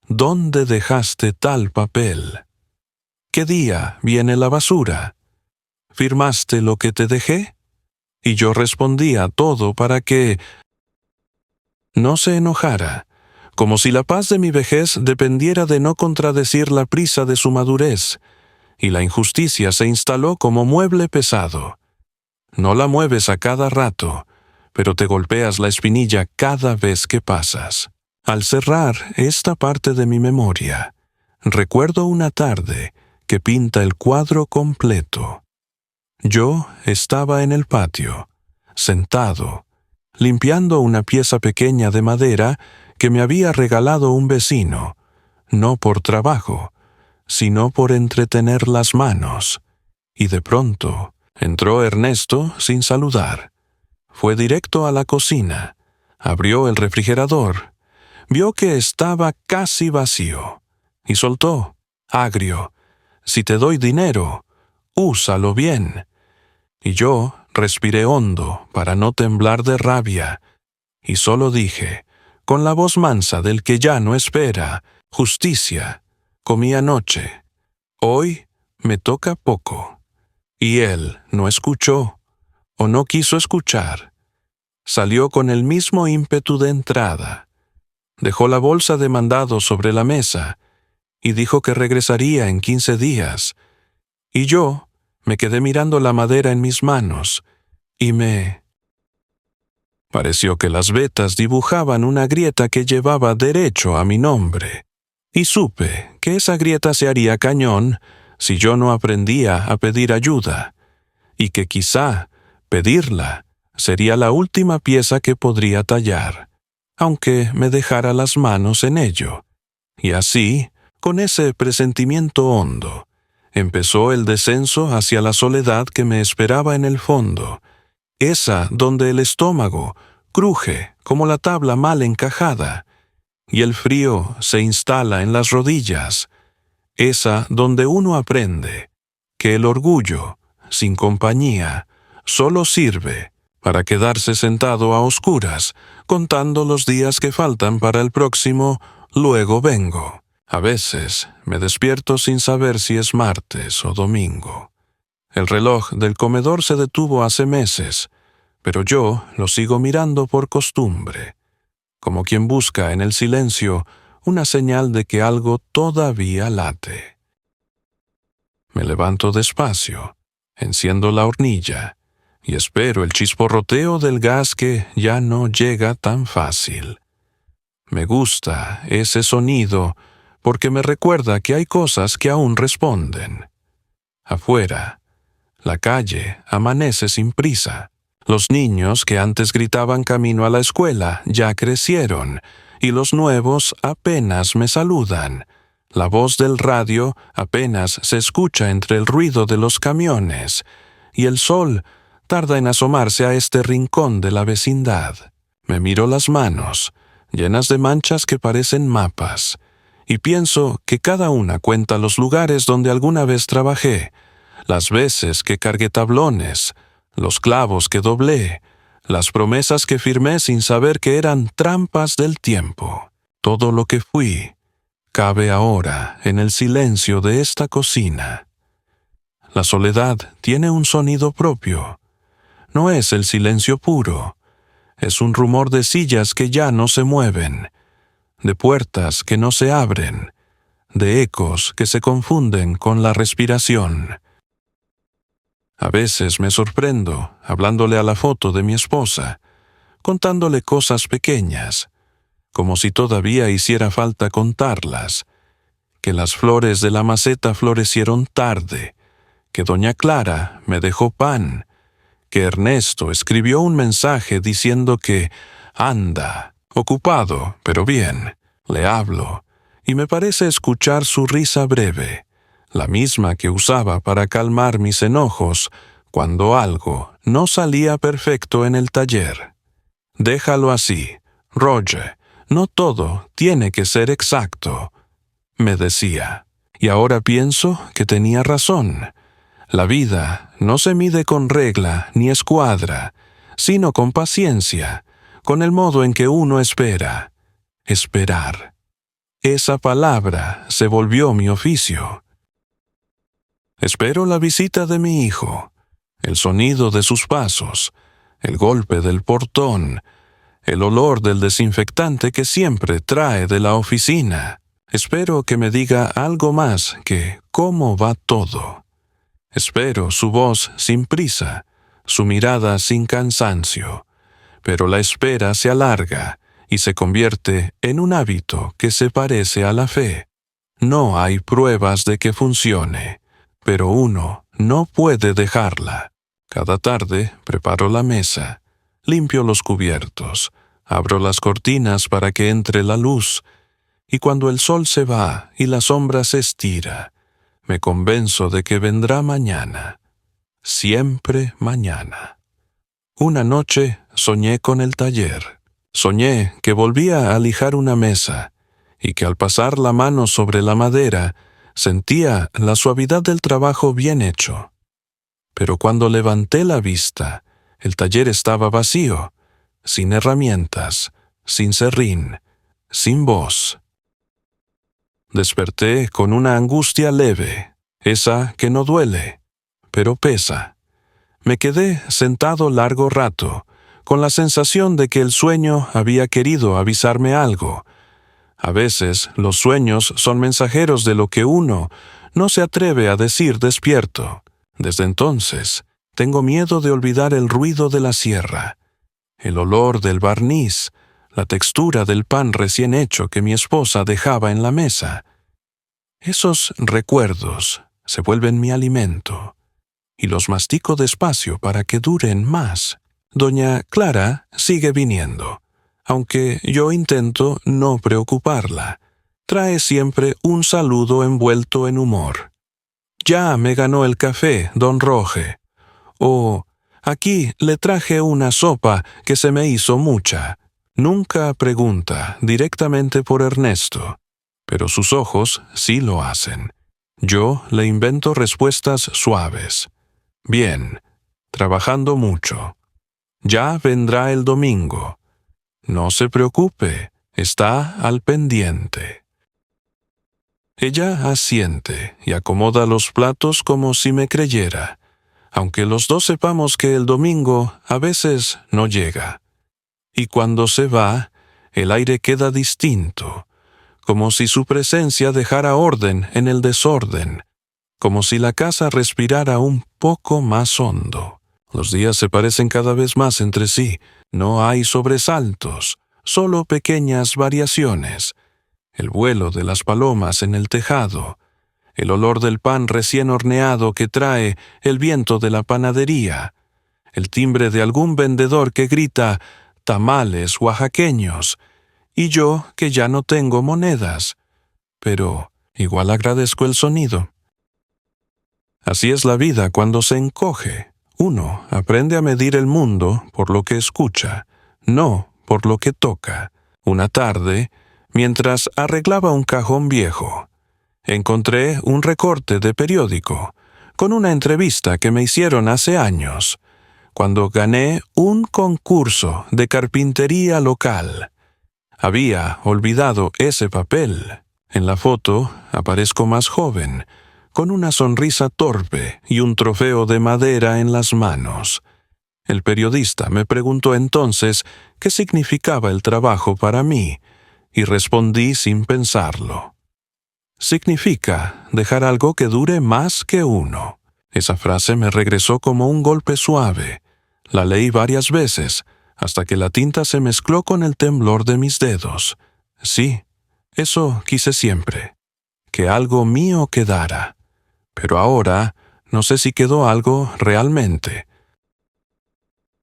¿Dónde dejaste tal papel? ¿Qué día viene la basura? ¿Firmaste lo que te dejé? Y yo respondía todo para que no se enojara, como si la paz de mi vejez dependiera de no contradecir la prisa de su madurez, y la injusticia se instaló como mueble pesado. No la mueves a cada rato, pero te golpeas la espinilla cada vez que pasas. Al cerrar esta parte de mi memoria, recuerdo una tarde que pinta el cuadro completo. Yo estaba en el patio, sentado, limpiando una pieza pequeña de madera que me había regalado un vecino, no por trabajo, sino por entretener las manos, y de pronto entró Ernesto sin saludar. Fue directo a la cocina, abrió el refrigerador, vio que estaba casi vacío, y soltó, agrio: «Si te doy dinero, úsalo bien». Y yo respiré hondo para no temblar de rabia, y solo dije, con la voz mansa del que ya no espera justicia: «Comí anoche. Hoy me toca poco». Y él no escuchó, o no quiso escuchar. Salió con el mismo ímpetu de entrada. Dejó la bolsa de mandado sobre la mesa y dijo que regresaría en 15 días. Y yo me quedé mirando la madera en mis manos y me pareció que las vetas dibujaban una grieta que llevaba derecho a mi nombre. Y supe que esa grieta se haría cañón si yo no aprendía a pedir ayuda, y que quizá pedirla sería la última pieza que podría tallar, aunque me dejara las manos en ello. Y así, con ese presentimiento hondo, empezó el descenso hacia la soledad que me esperaba en el fondo, esa donde el estómago cruje como la tabla mal encajada, y el frío se instala en las rodillas, esa donde uno aprende que el orgullo, sin compañía, solo sirve para quedarse sentado a oscuras, contando los días que faltan para el próximo «luego vengo». A veces me despierto sin saber si es martes o domingo. El reloj del comedor se detuvo hace meses, pero yo lo sigo mirando por costumbre, como quien busca en el silencio una señal de que algo todavía late. Me levanto despacio, enciendo la hornilla y espero el chisporroteo del gas que ya no llega tan fácil. Me gusta ese sonido porque me recuerda que hay cosas que aún responden. Afuera, la calle amanece sin prisa. Los niños que antes gritaban camino a la escuela ya crecieron, y los nuevos apenas me saludan. La voz del radio apenas se escucha entre el ruido de los camiones, y el sol tarda en asomarse a este rincón de la vecindad. Me miro las manos, llenas de manchas que parecen mapas, y pienso que cada una cuenta los lugares donde alguna vez trabajé, las veces que cargué tablones, los clavos que doblé, las promesas que firmé sin saber que eran trampas del tiempo. Todo lo que fui cabe ahora en el silencio de esta cocina. La soledad tiene un sonido propio. No es el silencio puro, es un rumor de sillas que ya no se mueven, de puertas que no se abren, de ecos que se confunden con la respiración. A veces me sorprendo hablándole a la foto de mi esposa, contándole cosas pequeñas, como si todavía hiciera falta contarlas, que las flores de la maceta florecieron tarde, que doña Clara me dejó pan, que Ernesto escribió un mensaje diciendo que anda, ocupado, pero bien, le hablo, y me parece escuchar su risa breve, la misma que usaba para calmar mis enojos cuando algo no salía perfecto en el taller. «Déjalo así, Roger, No todo tiene que ser exacto, me decía. Y ahora pienso que tenía razón. La vida no se mide con regla ni escuadra, sino con paciencia, con el modo en que uno espera. Esperar. Esa palabra se volvió mi oficio. Espero la visita de mi hijo, el sonido de sus pasos, el golpe del portón, el olor del desinfectante que siempre trae de la oficina. Espero que me diga algo más que cómo va todo. Espero su voz sin prisa, su mirada sin cansancio, pero la espera se alarga y se convierte en un hábito que se parece a la fe. No hay pruebas de que funcione, pero uno no puede dejarla. Cada tarde preparo la mesa, limpio los cubiertos, abro las cortinas para que entre la luz, y cuando el sol se va y la sombra se estira, me convenzo de que vendrá mañana, siempre mañana. Una noche soñé con el taller. Soñé que volvía a lijar una mesa y que al pasar la mano sobre la madera sentía la suavidad del trabajo bien hecho. Pero cuando levanté la vista, el taller estaba vacío, sin herramientas, sin serrín, sin voz. Desperté con una angustia leve, esa que no duele, pero pesa. Me quedé sentado largo rato, con la sensación de que el sueño había querido avisarme algo. A veces los sueños son mensajeros de lo que uno no se atreve a decir despierto. Desde entonces, tengo miedo de olvidar el ruido de la sierra, el olor del barniz, la textura del pan recién hecho que mi esposa dejaba en la mesa. Esos recuerdos se vuelven mi alimento, y los mastico despacio para que duren más. Doña Clara sigue viniendo, aunque yo intento no preocuparla. Trae siempre un saludo envuelto en humor. Ya me ganó el café, don Roge. O, aquí le traje una sopa que se me hizo mucha. Nunca pregunta directamente por Ernesto, pero sus ojos sí lo hacen. Yo le invento respuestas suaves. Bien, trabajando mucho. Ya vendrá el domingo. No se preocupe, está al pendiente. Ella asiente y acomoda los platos como si me creyera, aunque los dos sepamos que el domingo a veces no llega. Y cuando se va, el aire queda distinto, como si su presencia dejara orden en el desorden, como si la casa respirara un poco más hondo. Los días se parecen cada vez más entre sí, no hay sobresaltos, solo pequeñas variaciones. El vuelo de las palomas en el tejado, el olor del pan recién horneado que trae el viento de la panadería, el timbre de algún vendedor que grita tamales oaxaqueños, y yo que ya no tengo monedas, pero igual agradezco el sonido. Así es la vida cuando se encoge. Uno aprende a medir el mundo por lo que escucha, no por lo que toca. Una tarde, mientras arreglaba un cajón viejo, encontré un recorte de periódico con una entrevista que me hicieron hace años, cuando gané un concurso de carpintería local. Había olvidado ese papel. En la foto aparezco más joven, con una sonrisa torpe y un trofeo de madera en las manos. El periodista me preguntó entonces qué significaba el trabajo para mí, y respondí sin pensarlo. Significa dejar algo que dure más que uno. Esa frase me regresó como un golpe suave. La leí varias veces, hasta que la tinta se mezcló con el temblor de mis dedos. Sí, eso quise siempre, que algo mío quedara. Pero ahora no sé si quedó algo realmente.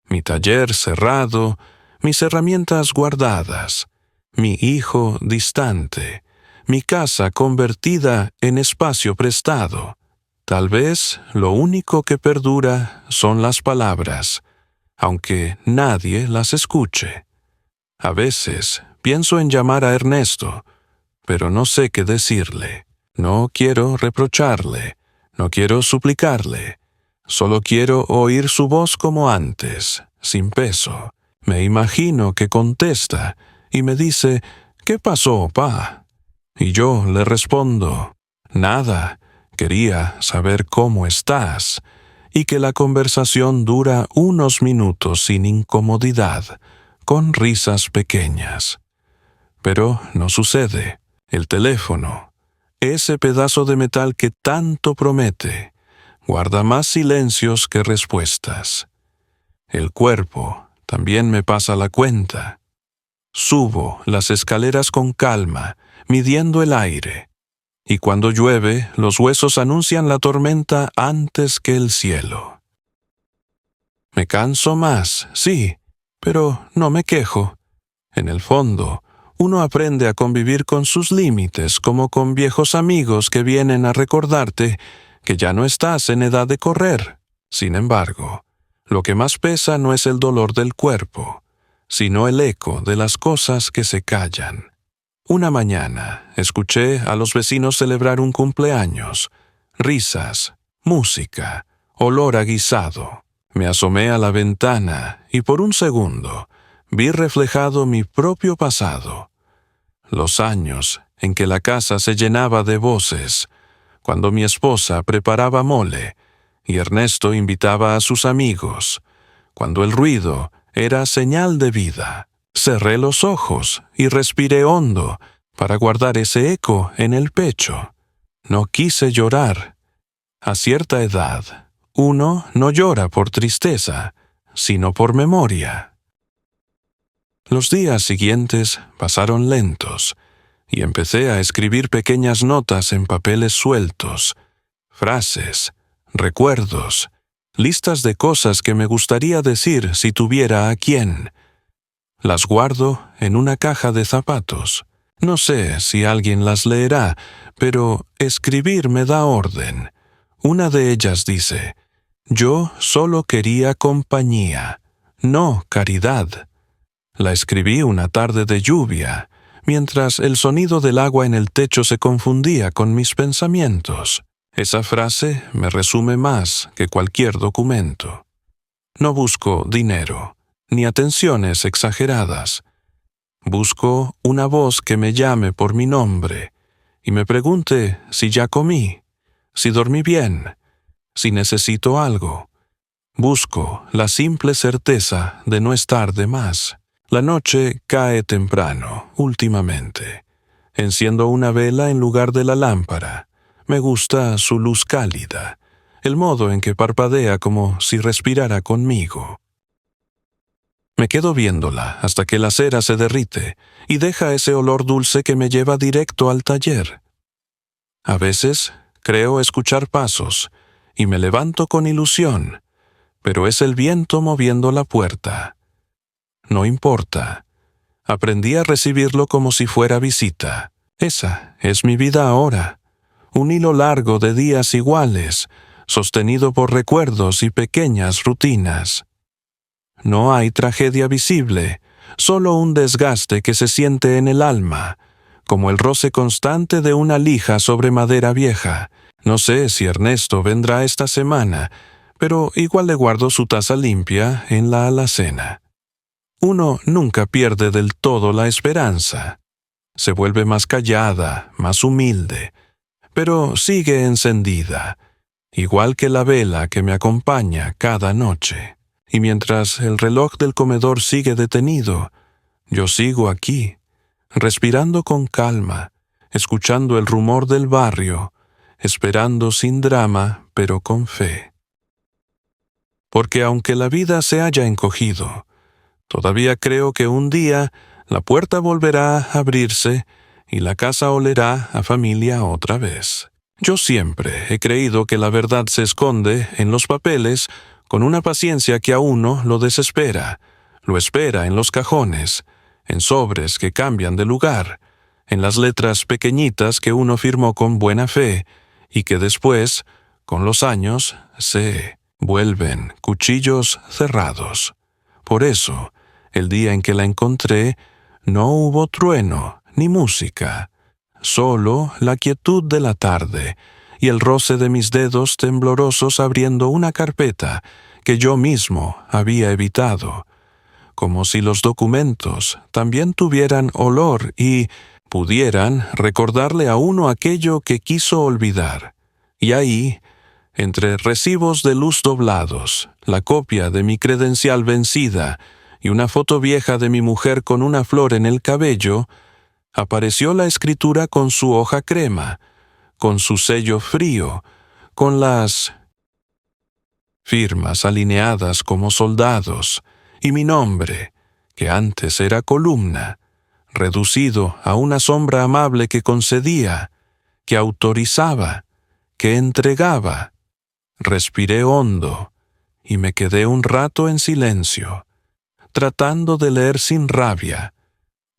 Mi taller cerrado, mis herramientas guardadas, mi hijo distante, mi casa convertida en espacio prestado. Tal vez lo único que perdura son las palabras, aunque nadie las escuche. A veces pienso en llamar a Ernesto, pero no sé qué decirle. No quiero reprocharle, no quiero suplicarle. Solo quiero oír su voz como antes, sin peso. Me imagino que contesta y me dice, «¿Qué pasó, pa?» Y yo le respondo, «Nada, quería saber cómo estás», y que la conversación dura unos minutos sin incomodidad, con risas pequeñas. Pero no sucede. El teléfono, ese pedazo de metal que tanto promete, guarda más silencios que respuestas. El cuerpo también me pasa la cuenta. Subo las escaleras con calma, midiendo el aire, y cuando llueve, los huesos anuncian la tormenta antes que el cielo. Me canso más, sí, pero no me quejo. En el fondo, uno aprende a convivir con sus límites como con viejos amigos que vienen a recordarte que ya no estás en edad de correr. Sin embargo, lo que más pesa no es el dolor del cuerpo, sino el eco de las cosas que se callan. Una mañana escuché a los vecinos celebrar un cumpleaños, risas, música, olor a guisado. Me asomé a la ventana y por un segundo vi reflejado mi propio pasado. Los años en que la casa se llenaba de voces, cuando mi esposa preparaba mole y Ernesto invitaba a sus amigos, cuando el ruido era señal de vida. Cerré los ojos y respiré hondo para guardar ese eco en el pecho. No quise llorar. A cierta edad, uno no llora por tristeza, sino por memoria. Los días siguientes pasaron lentos, y empecé a escribir pequeñas notas en papeles sueltos, frases, recuerdos, listas de cosas que me gustaría decir si tuviera a quién. Las guardo en una caja de zapatos. No sé si alguien las leerá, pero escribir me da orden. Una de ellas dice, «Yo solo quería compañía, no caridad». La escribí una tarde de lluvia, mientras el sonido del agua en el techo se confundía con mis pensamientos. Esa frase me resume más que cualquier documento. No busco dinero, ni atenciones exageradas. Busco una voz que me llame por mi nombre y me pregunte si ya comí, si dormí bien, si necesito algo. Busco la simple certeza de no estar de más. La noche cae temprano, últimamente. Enciendo una vela en lugar de la lámpara. Me gusta su luz cálida, el modo en que parpadea como si respirara conmigo. Me quedo viéndola hasta que la cera se derrite y deja ese olor dulce que me lleva directo al taller. A veces creo escuchar pasos y me levanto con ilusión, pero es el viento moviendo la puerta. No importa. Aprendí a recibirlo como si fuera visita. Esa es mi vida ahora. Un hilo largo de días iguales, sostenido por recuerdos y pequeñas rutinas. No hay tragedia visible, solo un desgaste que se siente en el alma, como el roce constante de una lija sobre madera vieja. No sé si Ernesto vendrá esta semana, pero igual le guardo su taza limpia en la alacena. Uno nunca pierde del todo la esperanza. Se vuelve más callada, más humilde, pero sigue encendida, igual que la vela que me acompaña cada noche. Y mientras el reloj del comedor sigue detenido, yo sigo aquí, respirando con calma, escuchando el rumor del barrio, esperando sin drama, pero con fe. Porque aunque la vida se haya encogido, todavía creo que un día la puerta volverá a abrirse y la casa olerá a familia otra vez. Yo siempre he creído que la verdad se esconde en los papeles con una paciencia que a uno lo desespera, lo espera en los cajones, en sobres que cambian de lugar, en las letras pequeñitas que uno firmó con buena fe y que después, con los años, se vuelven cuchillos cerrados. Por eso, el día en que la encontré, No hubo trueno ni música, solo la quietud de la tarde y el roce de mis dedos temblorosos abriendo una carpeta que yo mismo había evitado, como si los documentos también tuvieran olor y pudieran recordarle a uno aquello que quiso olvidar. Y ahí, entre recibos de luz doblados, la copia de mi credencial vencida y una foto vieja de mi mujer con una flor en el cabello, apareció la escritura con su hoja crema, con su sello frío, con las firmas alineadas como soldados, y mi nombre, que antes era columna, reducido a una sombra amable que concedía, que autorizaba, que entregaba. Respiré hondo y me quedé un rato en silencio, tratando de leer sin rabia,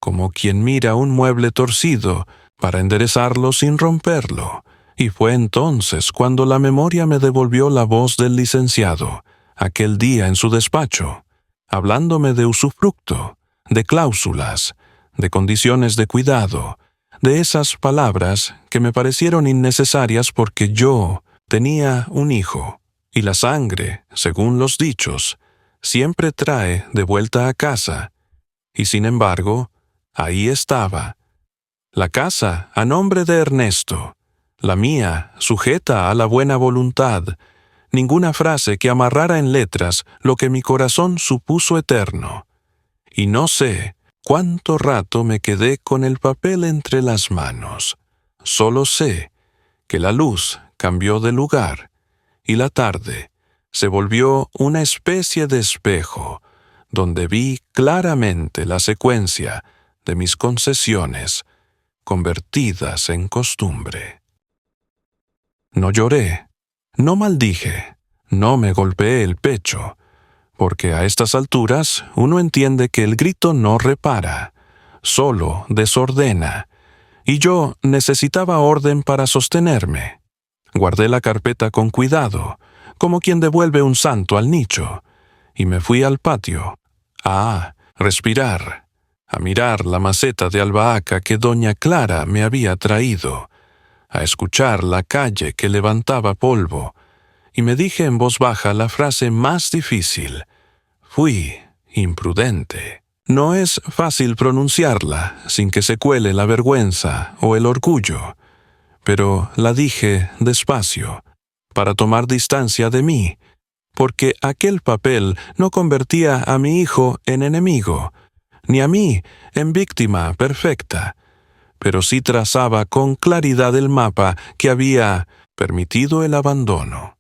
como quien mira un mueble torcido para enderezarlo sin romperlo, y fue entonces cuando la memoria me devolvió la voz del licenciado, aquel día en su despacho, hablándome de usufructo, de cláusulas, de condiciones de cuidado, de esas palabras que me parecieron innecesarias porque yo tenía un hijo, y la sangre, según los dichos, siempre trae de vuelta a casa, y sin embargo, ahí estaba, la casa a nombre de Ernesto, la mía sujeta a la buena voluntad, ninguna frase que amarrara en letras lo que mi corazón supuso eterno. Y no sé cuánto rato me quedé con el papel entre las manos. Solo sé que la luz cambió de lugar y la tarde se volvió una especie de espejo donde vi claramente la secuencia de mis concesiones convertidas en costumbre. No lloré, no maldije, no me golpeé el pecho, porque a estas alturas uno entiende que el grito no repara, solo desordena, y yo necesitaba orden para sostenerme. Guardé la carpeta con cuidado, como quien devuelve un santo al nicho, y me fui al patio, a respirar, a mirar la maceta de albahaca que doña Clara me había traído, a escuchar la calle que levantaba polvo, y me dije en voz baja la frase más difícil. Fui imprudente. No es fácil pronunciarla sin que se cuele la vergüenza o el orgullo, pero la dije despacio, para tomar distancia de mí, porque aquel papel no convertía a mi hijo en enemigo, ni a mí en víctima perfecta, pero sí trazaba con claridad el mapa que había permitido el abandono.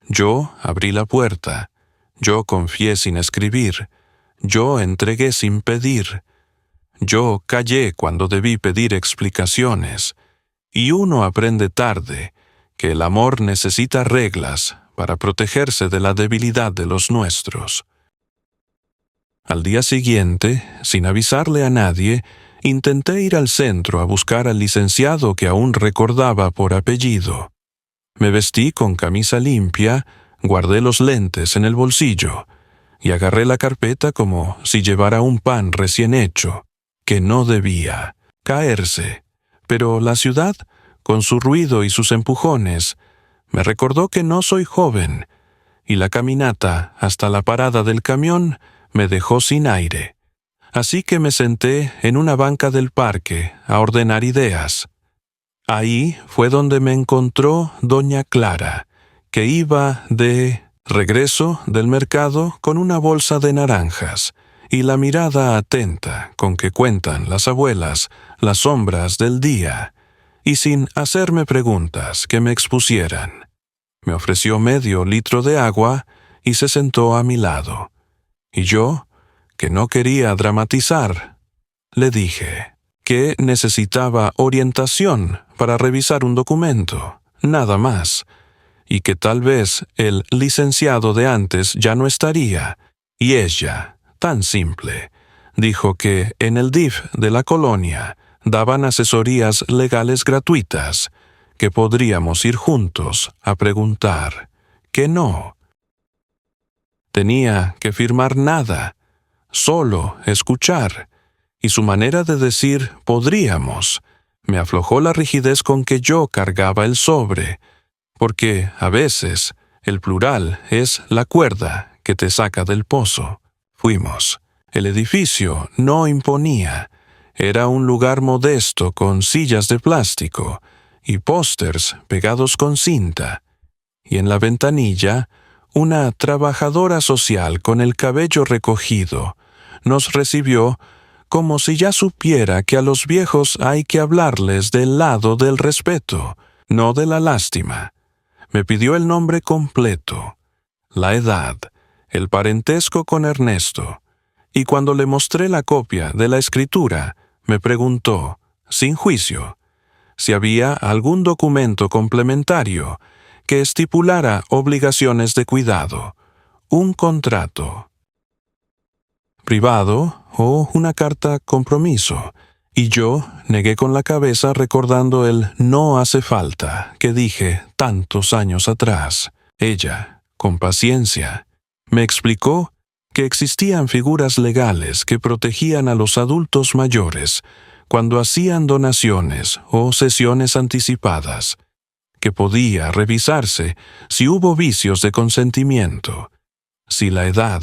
Yo abrí la puerta, yo confié sin escribir, yo entregué sin pedir, yo callé cuando debí pedir explicaciones, y uno aprende tarde que el amor necesita reglas para protegerse de la debilidad de los nuestros. Al día siguiente, sin avisarle a nadie, intenté ir al centro a buscar al licenciado que aún recordaba por apellido. Me vestí con camisa limpia, guardé los lentes en el bolsillo y agarré la carpeta como si llevara un pan recién hecho, que no debía caerse. Pero la ciudad, con su ruido y sus empujones, me recordó que no soy joven, y la caminata hasta la parada del camión me dejó sin aire. Así que me senté en una banca del parque a ordenar ideas. Ahí fue donde me encontró doña Clara, que iba de regreso del mercado con una bolsa de naranjas y la mirada atenta con que cuentan las abuelas las sombras del día, y sin hacerme preguntas que me expusieran. Me ofreció medio litro de agua y se sentó a mi lado. Y yo, que no quería dramatizar, le dije que necesitaba orientación para revisar un documento, nada más, y que tal vez el licenciado de antes ya no estaría, y ella, tan simple, dijo que en el DIF de la colonia daban asesorías legales gratuitas, que podríamos ir juntos a preguntar, que no. Tenía que firmar nada, solo escuchar, y su manera de decir «podríamos» me aflojó la rigidez con que yo cargaba el sobre, porque, a veces, el plural es la cuerda que te saca del pozo. Fuimos. El edificio no imponía. Era un lugar modesto con sillas de plástico y pósters pegados con cinta. Y en la ventanilla, una trabajadora social con el cabello recogido nos recibió como si ya supiera que a los viejos hay que hablarles del lado del respeto, no de la lástima. Me pidió el nombre completo, la edad, el parentesco con Ernesto, y cuando le mostré la copia de la escritura, me preguntó, sin juicio, si había algún documento complementario que estipulara obligaciones de cuidado, un contrato privado o una carta compromiso, y yo negué con la cabeza recordando el «no hace falta» que dije tantos años atrás. Ella, con paciencia, me explicó que existían figuras legales que protegían a los adultos mayores cuando hacían donaciones o cesiones anticipadas, que podía revisarse si hubo vicios de consentimiento, si la edad,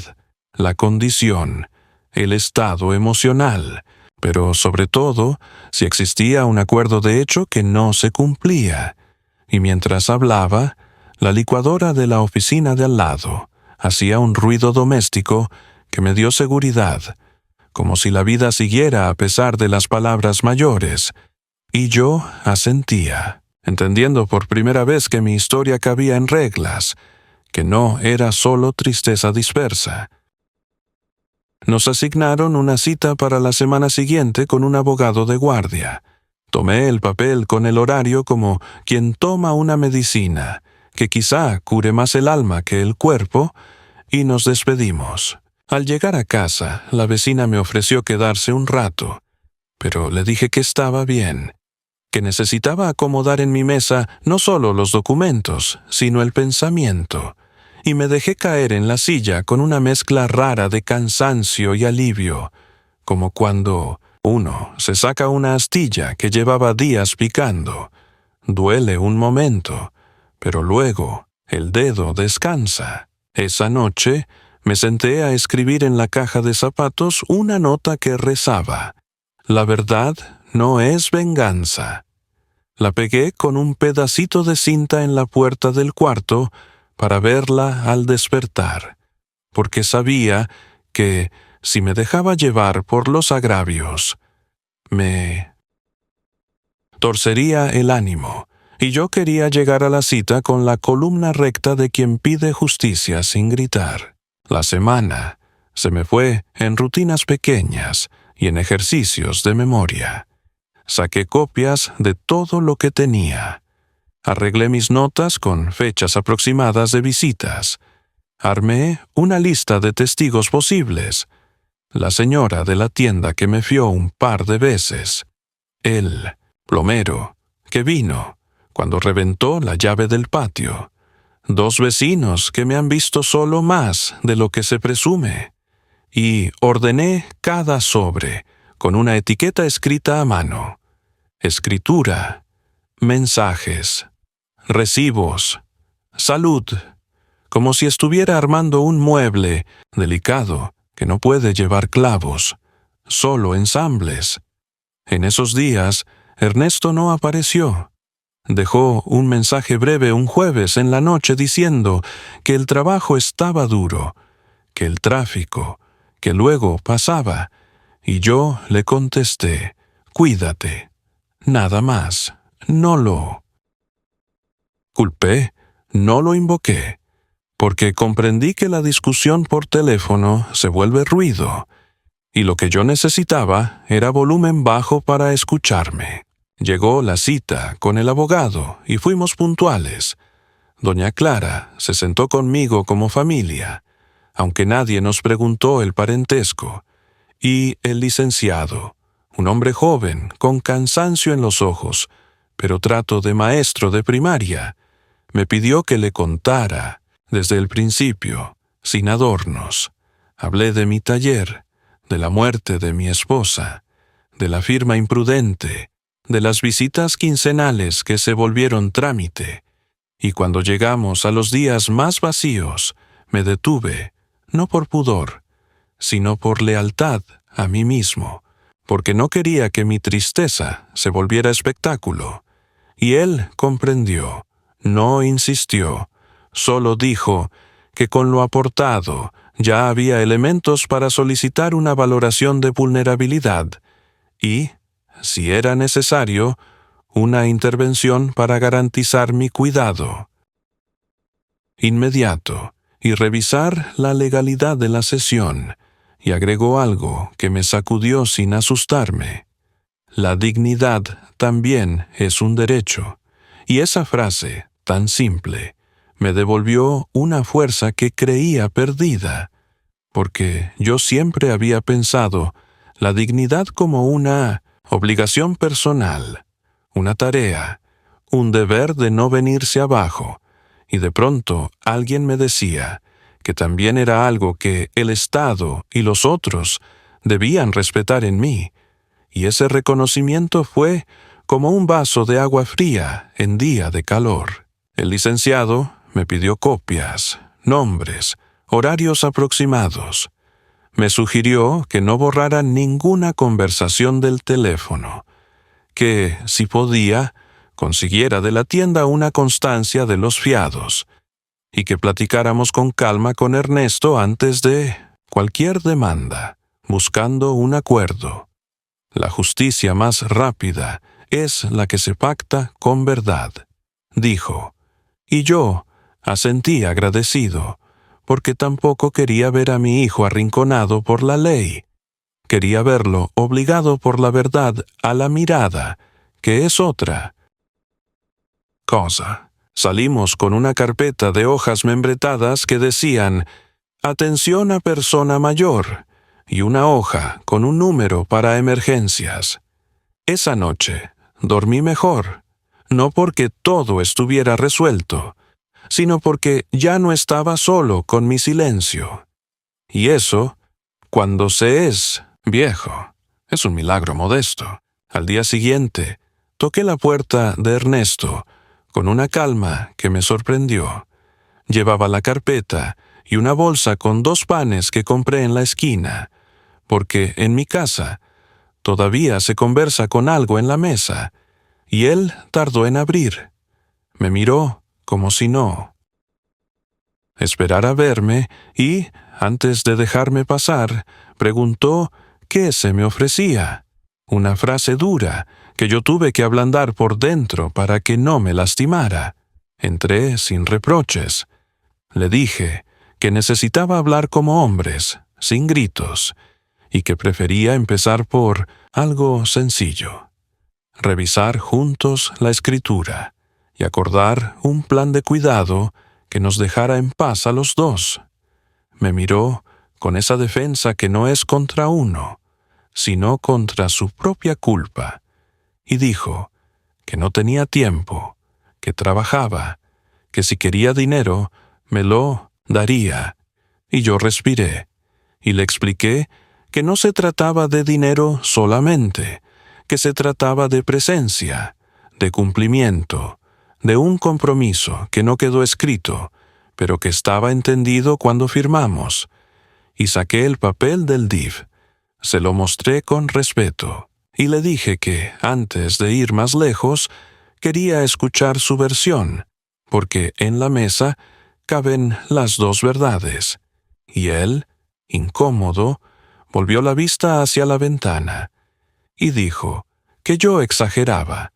la condición, el estado emocional, pero sobre todo si existía un acuerdo de hecho que no se cumplía. Y mientras hablaba, la licuadora de la oficina de al lado hacía un ruido doméstico que me dio seguridad, como si la vida siguiera a pesar de las palabras mayores, y yo asentía, entendiendo por primera vez que mi historia cabía en reglas, que no era solo tristeza dispersa. Nos asignaron una cita para la semana siguiente con un abogado de guardia. Tomé el papel con el horario como quien toma una medicina, que quizá cure más el alma que el cuerpo, y nos despedimos. Al llegar a casa, la vecina me ofreció quedarse un rato, pero le dije que estaba bien, que necesitaba acomodar en mi mesa no solo los documentos, sino el pensamiento, y me dejé caer en la silla con una mezcla rara de cansancio y alivio, como cuando uno se saca una astilla que llevaba días picando. Duele un momento, pero luego el dedo descansa. Esa noche me senté a escribir en la caja de zapatos una nota que rezaba: «La verdad no es venganza». La pegué con un pedacito de cinta en la puerta del cuarto para verla al despertar, porque sabía que, si me dejaba llevar por los agravios, me torcería el ánimo, y yo quería llegar a la cita con la columna recta de quien pide justicia sin gritar. La semana se me fue en rutinas pequeñas y en ejercicios de memoria. Saqué copias de todo lo que tenía. Arreglé mis notas con fechas aproximadas de visitas. Armé una lista de testigos posibles. La señora de la tienda que me fió un par de veces. El plomero que vino cuando reventó la llave del patio. 2 vecinos que me han visto solo más de lo que se presume. Y ordené cada sobre con una etiqueta escrita a mano. Escritura, mensajes, recibos, salud, como si estuviera armando un mueble delicado que no puede llevar clavos, solo ensambles. En esos días, Ernesto no apareció. Dejó un mensaje breve un jueves en la noche diciendo que el trabajo estaba duro, que el tráfico, que luego pasaba, y yo le contesté: «Cuídate». Nada más, no lo culpé, no lo invoqué, porque comprendí que la discusión por teléfono se vuelve ruido, y lo que yo necesitaba era volumen bajo para escucharme. Llegó la cita con el abogado y fuimos puntuales. Doña Clara se sentó conmigo como familia, aunque nadie nos preguntó el parentesco, y el licenciado, un hombre joven, con cansancio en los ojos, pero trato de maestro de primaria, me pidió que le contara, desde el principio, sin adornos. Hablé de mi taller, de la muerte de mi esposa, de la firma imprudente, de las visitas quincenales que se volvieron trámite, y cuando llegamos a los días más vacíos, me detuve, no por pudor, sino por lealtad a mí mismo, porque no quería que mi tristeza se volviera espectáculo. Y él comprendió, no insistió, solo dijo que con lo aportado ya había elementos para solicitar una valoración de vulnerabilidad y, si era necesario, una intervención para garantizar mi cuidado inmediato y revisar la legalidad de la sesión, y agregó algo que me sacudió sin asustarme. La dignidad también es un derecho, y esa frase, tan simple, me devolvió una fuerza que creía perdida, porque yo siempre había pensado la dignidad como una obligación personal, una tarea, un deber de no venirse abajo, y de pronto alguien me decía que también era algo que el Estado y los otros debían respetar en mí, y ese reconocimiento fue como un vaso de agua fría en día de calor. El licenciado me pidió copias, nombres, horarios aproximados. Me sugirió que no borrara ninguna conversación del teléfono, que, si podía, consiguiera de la tienda una constancia de los fiados, y que platicáramos con calma con Ernesto antes de cualquier demanda, buscando un acuerdo. La justicia más rápida es la que se pacta con verdad, dijo, y yo asentí agradecido, porque tampoco quería ver a mi hijo arrinconado por la ley. Quería verlo obligado por la verdad a la mirada, que es otra cosa. Salimos con una carpeta de hojas membretadas que decían «Atención a persona mayor» y una hoja con un número para emergencias. Esa noche dormí mejor, no porque todo estuviera resuelto, sino porque ya no estaba solo con mi silencio. Y eso, cuando se es viejo, es un milagro modesto. Al día siguiente, toqué la puerta de Ernesto con una calma que me sorprendió. Llevaba la carpeta y una bolsa con 2 panes que compré en la esquina, porque en mi casa todavía se conversa con algo en la mesa, y él tardó en abrir. Me miró como si no esperara verme y, antes de dejarme pasar, preguntó qué se me ofrecía. Una frase dura que yo tuve que ablandar por dentro para que no me lastimara. Entré sin reproches. Le dije que necesitaba hablar como hombres, sin gritos, y que prefería empezar por algo sencillo. Revisar juntos la escritura y acordar un plan de cuidado que nos dejara en paz a los dos. Me miró con esa defensa que no es contra uno, sino contra su propia culpa, y dijo que no tenía tiempo, que trabajaba, que si quería dinero, me lo daría. Y yo respiré, y le expliqué que no se trataba de dinero solamente, que se trataba de presencia, de cumplimiento, de un compromiso que no quedó escrito, pero que estaba entendido cuando firmamos. Y saqué el papel del DIF. Se lo mostré con respeto, y le dije que, antes de ir más lejos, quería escuchar su versión, porque en la mesa caben las 2 verdades. Y él, incómodo, volvió la vista hacia la ventana, y dijo que yo exageraba,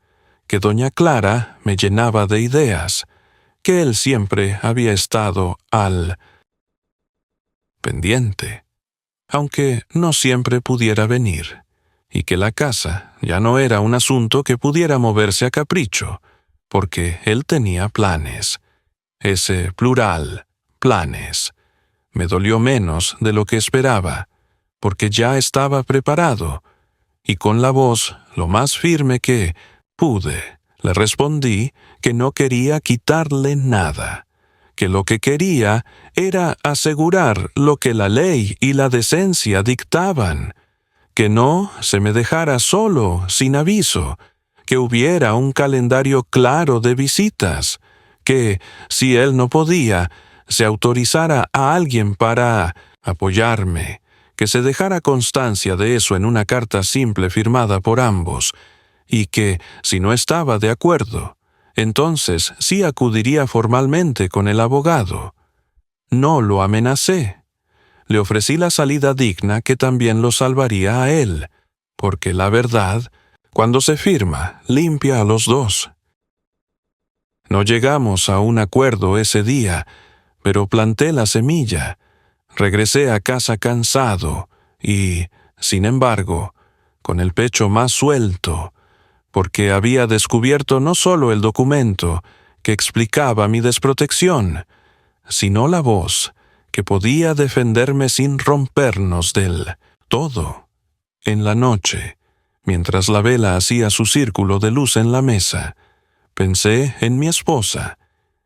que doña Clara me llenaba de ideas, que él siempre había estado al pendiente, aunque no siempre pudiera venir, y que la casa ya no era un asunto que pudiera moverse a capricho, porque él tenía planes. Ese plural, planes, me dolió menos de lo que esperaba, porque ya estaba preparado, y con la voz lo más firme que pude, le respondí que no quería quitarle nada, que lo que quería era asegurar lo que la ley y la decencia dictaban, que no se me dejara solo, sin aviso, que hubiera un calendario claro de visitas, que, si él no podía, se autorizara a alguien para apoyarme, que se dejara constancia de eso en una carta simple firmada por ambos, y que, si no estaba de acuerdo, entonces sí acudiría formalmente con el abogado. No lo amenacé. Le ofrecí la salida digna que también lo salvaría a él, porque la verdad, cuando se firma, limpia a los dos. No llegamos a un acuerdo ese día, pero planté la semilla. Regresé a casa cansado y, sin embargo, con el pecho más suelto, porque había descubierto no solo el documento que explicaba mi desprotección, sino la voz que podía defenderme sin rompernos del todo. En la noche, mientras la vela hacía su círculo de luz en la mesa, pensé en mi esposa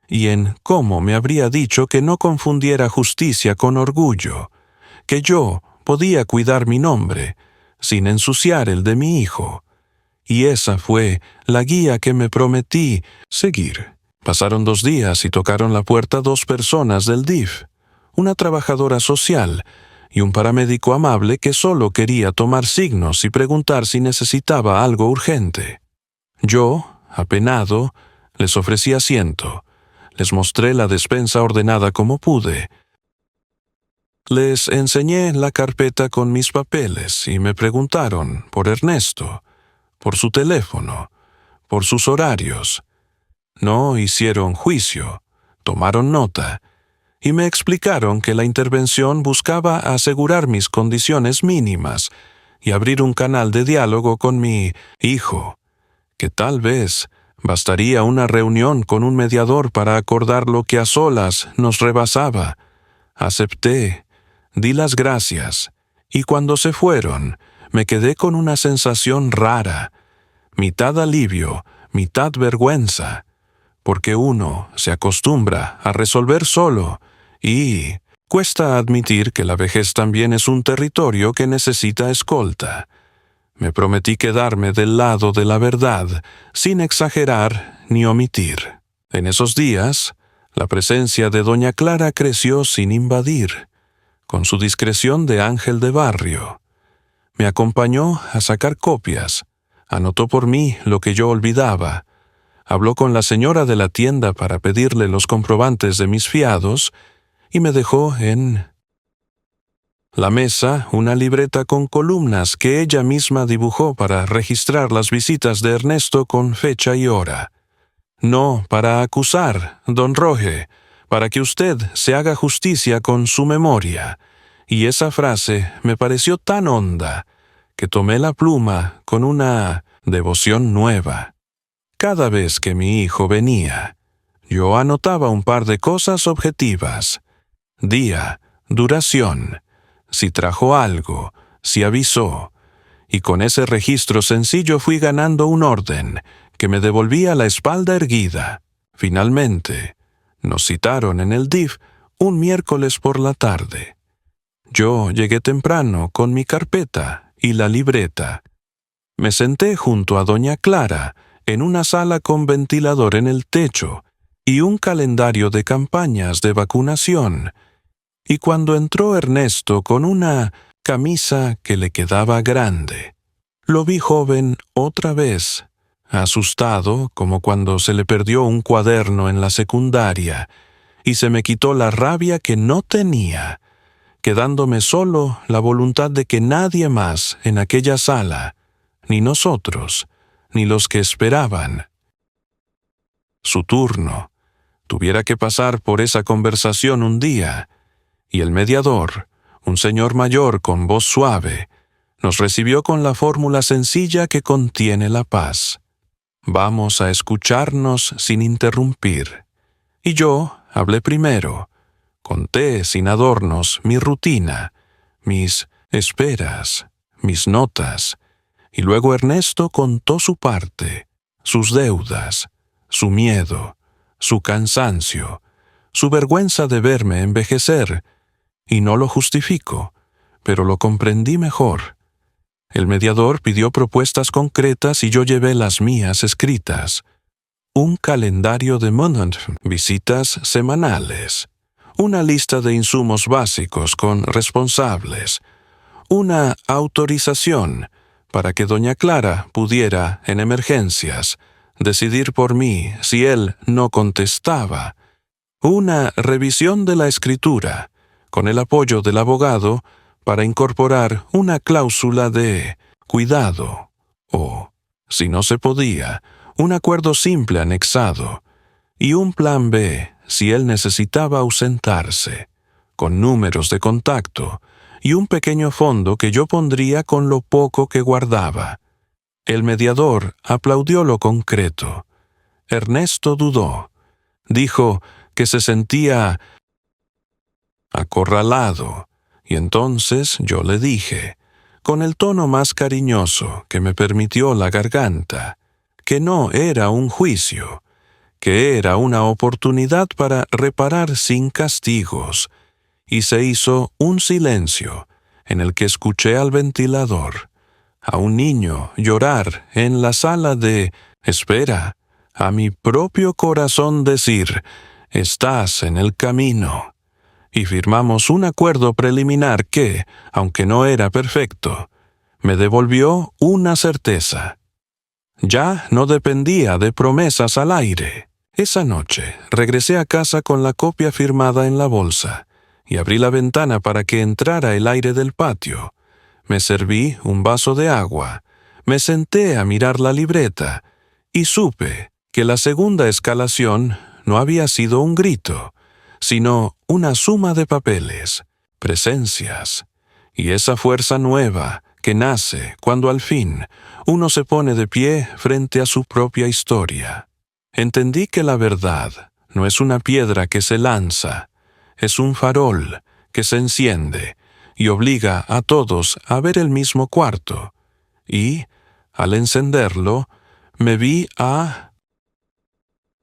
y en cómo me habría dicho que no confundiera justicia con orgullo, que yo podía cuidar mi nombre sin ensuciar el de mi hijo. Y esa fue la guía que me prometí seguir. Pasaron 2 días y tocaron la puerta 2 personas del DIF, una trabajadora social y un paramédico amable que solo quería tomar signos y preguntar si necesitaba algo urgente. Yo, apenado, les ofrecí asiento. Les mostré la despensa ordenada como pude. Les enseñé la carpeta con mis papeles y me preguntaron por Ernesto, por su teléfono, por sus horarios. No hicieron juicio, tomaron nota, y me explicaron que la intervención buscaba asegurar mis condiciones mínimas y abrir un canal de diálogo con mi hijo, que tal vez bastaría una reunión con un mediador para acordar lo que a solas nos rebasaba. Acepté, di las gracias, y cuando se fueron, me quedé con una sensación rara, mitad alivio, mitad vergüenza, porque uno se acostumbra a resolver solo y cuesta admitir que la vejez también es un territorio que necesita escolta. Me prometí quedarme del lado de la verdad, sin exagerar ni omitir. En esos días, la presencia de doña Clara creció sin invadir, con su discreción de ángel de barrio. Me acompañó a sacar copias, anotó por mí lo que yo olvidaba, habló con la señora de la tienda para pedirle los comprobantes de mis fiados y me dejó en la mesa una libreta con columnas que ella misma dibujó para registrar las visitas de Ernesto con fecha y hora. No para acusar, don Roge, para que usted se haga justicia con su memoria. Y esa frase me pareció tan honda que tomé la pluma con una devoción nueva. Cada vez que mi hijo venía, yo anotaba un par de cosas objetivas: día, duración, si trajo algo, si avisó, y con ese registro sencillo fui ganando un orden que me devolvía la espalda erguida. Finalmente, nos citaron en el DIF un miércoles por la tarde. Yo llegué temprano con mi carpeta y la libreta. Me senté junto a doña Clara en una sala con ventilador en el techo y un calendario de campañas de vacunación. Y cuando entró Ernesto con una camisa que le quedaba grande, lo vi joven otra vez, asustado como cuando se le perdió un cuaderno en la secundaria, y se me quitó la rabia que no tenía, quedándome solo la voluntad de que nadie más en aquella sala, ni nosotros, ni los que esperaban su turno, tuviera que pasar por esa conversación un día, y el mediador, un señor mayor con voz suave, nos recibió con la fórmula sencilla que contiene la paz. Vamos a escucharnos sin interrumpir. Y yo hablé primero. Conté sin adornos mi rutina, mis esperas, mis notas, y luego Ernesto contó su parte, sus deudas, su miedo, su cansancio, su vergüenza de verme envejecer, y no lo justifico, pero lo comprendí mejor. El mediador pidió propuestas concretas y yo llevé las mías escritas. Un calendario de Monad, visitas semanales, una lista de insumos básicos con responsables, una autorización para que doña Clara pudiera, en emergencias, decidir por mí si él no contestaba, una revisión de la escritura, con el apoyo del abogado, para incorporar una cláusula de cuidado o, si no se podía, un acuerdo simple anexado y un plan B si él necesitaba ausentarse, con números de contacto y un pequeño fondo que yo pondría con lo poco que guardaba. El mediador aplaudió lo concreto. Ernesto dudó. Dijo que se sentía acorralado, y entonces yo le dije, con el tono más cariñoso que me permitió la garganta, que no era un juicio, que era una oportunidad para reparar sin castigos, y se hizo un silencio en el que escuché al ventilador, a un niño llorar en la sala de espera, a mi propio corazón decir, estás en el camino. Y firmamos un acuerdo preliminar que, aunque no era perfecto, me devolvió una certeza. Ya no dependía de promesas al aire. Esa noche regresé a casa con la copia firmada en la bolsa y abrí la ventana para que entrara el aire del patio. Me serví un vaso de agua, me senté a mirar la libreta y supe que la segunda escalación no había sido un grito, sino una suma de papeles, presencias, y esa fuerza nueva que nace cuando al fin uno se pone de pie frente a su propia historia. Entendí que la verdad no es una piedra que se lanza, es un farol que se enciende y obliga a todos a ver el mismo cuarto. Y, al encenderlo, me vi a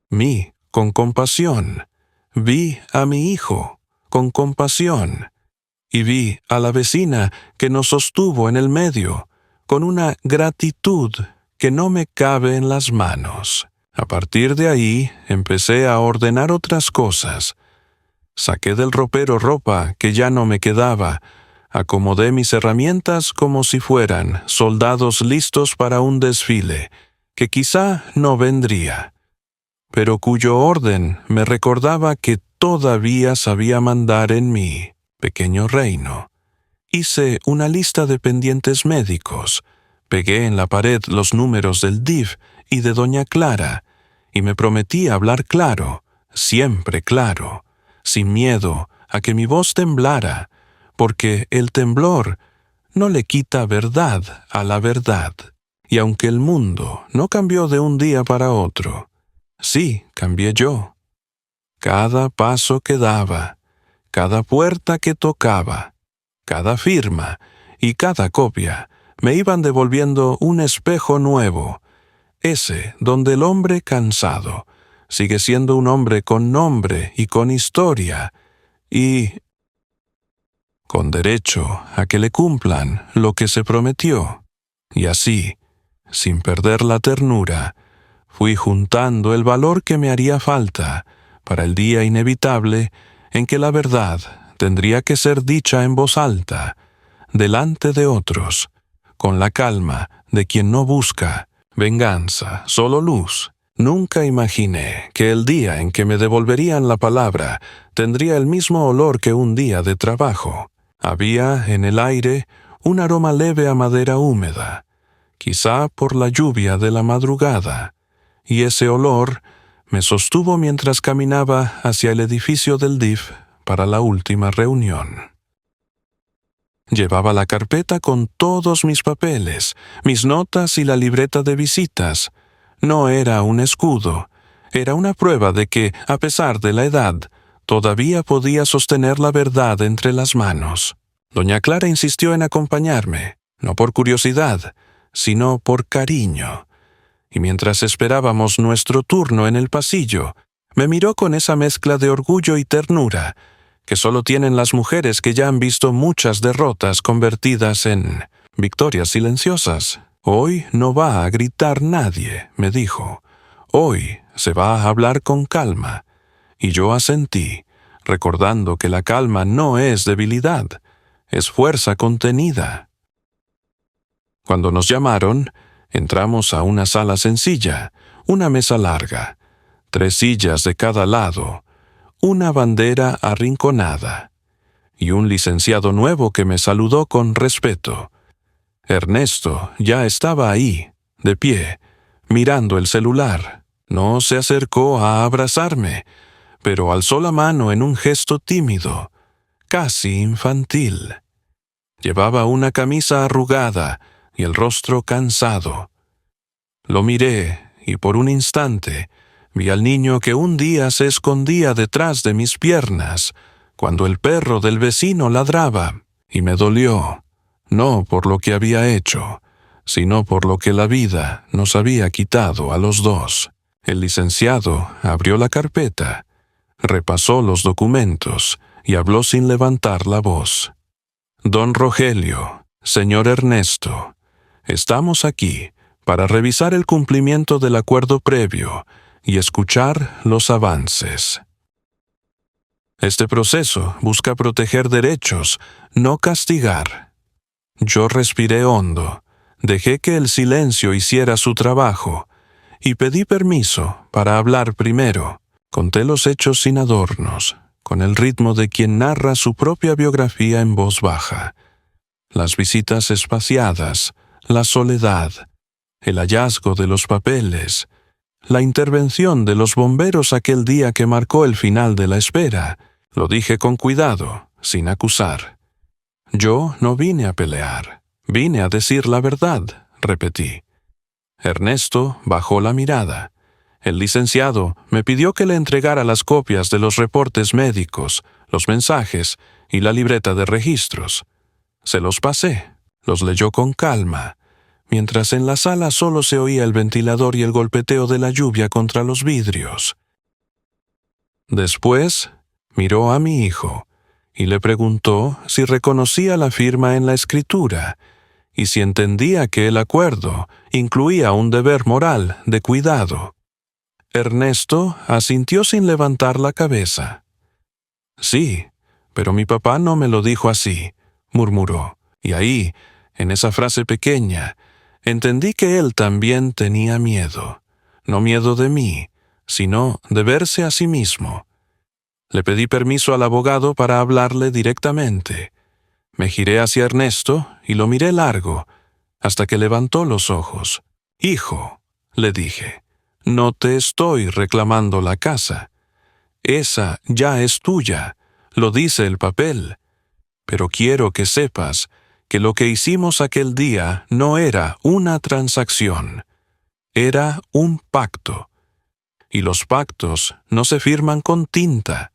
mí con compasión. Vi a mi hijo con compasión y vi a la vecina que nos sostuvo en el medio con una gratitud que no me cabe en las manos. A partir de ahí empecé a ordenar otras cosas. Saqué del ropero ropa que ya no me quedaba, acomodé mis herramientas como si fueran soldados listos para un desfile que quizá no vendría, pero cuyo orden me recordaba que todavía sabía mandar en mi pequeño reino. Hice una lista de pendientes médicos, pegué en la pared los números del DIF y de doña Clara, y me prometí hablar claro, siempre claro, sin miedo a que mi voz temblara, porque el temblor no le quita verdad a la verdad. Y aunque el mundo no cambió de un día para otro, sí, cambié yo. Cada paso que daba, cada puerta que tocaba, cada firma y cada copia me iban devolviendo un espejo nuevo, ese donde el hombre cansado sigue siendo un hombre con nombre y con historia, y con derecho a que le cumplan lo que se prometió. Y así, sin perder la ternura, fui juntando el valor que me haría falta para el día inevitable en que la verdad tendría que ser dicha en voz alta, delante de otros, con la calma de quien no busca venganza, solo luz. Nunca imaginé que el día en que me devolverían la palabra tendría el mismo olor que un día de trabajo. Había en el aire un aroma leve a madera húmeda, quizá por la lluvia de la madrugada, y ese olor me sostuvo mientras caminaba hacia el edificio del DIF para la última reunión. Llevaba la carpeta con todos mis papeles, mis notas y la libreta de visitas. No era un escudo, era una prueba de que, a pesar de la edad, todavía podía sostener la verdad entre las manos. Doña Clara insistió en acompañarme, no por curiosidad, sino por cariño. Y mientras esperábamos nuestro turno en el pasillo, me miró con esa mezcla de orgullo y ternura que solo tienen las mujeres que ya han visto muchas derrotas convertidas en victorias silenciosas. Hoy no va a gritar nadie, me dijo. Hoy se va a hablar con calma. Y yo asentí, recordando que la calma no es debilidad, es fuerza contenida. Cuando nos llamaron, entramos a una sala sencilla, una mesa larga, 3 sillas de cada lado, una bandera arrinconada, y un licenciado nuevo que me saludó con respeto. Ernesto ya estaba ahí, de pie, mirando el celular. No se acercó a abrazarme, pero alzó la mano en un gesto tímido, casi infantil. Llevaba una camisa arrugada y el rostro cansado. Lo miré y por un instante vi al niño que un día se escondía detrás de mis piernas cuando el perro del vecino ladraba, y me dolió, no por lo que había hecho, sino por lo que la vida nos había quitado a los dos. El licenciado abrió la carpeta, repasó los documentos y habló sin levantar la voz. Don Rogelio, señor Ernesto, estamos aquí para revisar el cumplimiento del acuerdo previo y escuchar los avances. Este proceso busca proteger derechos, no castigar. Yo respiré hondo, dejé que el silencio hiciera su trabajo y pedí permiso para hablar primero. Conté los hechos sin adornos, con el ritmo de quien narra su propia biografía en voz baja. Las visitas espaciadas, la soledad, el hallazgo de los papeles, la intervención de los bomberos aquel día que marcó el final de la espera. Lo dije con cuidado, sin acusar. Yo no vine a pelear, vine a decir la verdad, repetí. Ernesto bajó la mirada. El licenciado me pidió que le entregara las copias de los reportes médicos, los mensajes y la libreta de registros. Se los pasé, los leyó con calma, mientras en la sala solo se oía el ventilador y el golpeteo de la lluvia contra los vidrios. Después miró a mi hijo y le preguntó si reconocía la firma en la escritura y si entendía que el acuerdo incluía un deber moral de cuidado. Ernesto asintió sin levantar la cabeza. Sí, pero mi papá no me lo dijo así, murmuró, y ahí, en esa frase pequeña, entendí que él también tenía miedo, no miedo de mí, sino de verse a sí mismo. Le pedí permiso al abogado para hablarle directamente. Me giré hacia Ernesto y lo miré largo, hasta que levantó los ojos. «Hijo», le dije, «no te estoy reclamando la casa. Esa ya es tuya, lo dice el papel. Pero quiero que sepas que lo que hicimos aquel día no era una transacción, era un pacto. Y los pactos no se firman con tinta,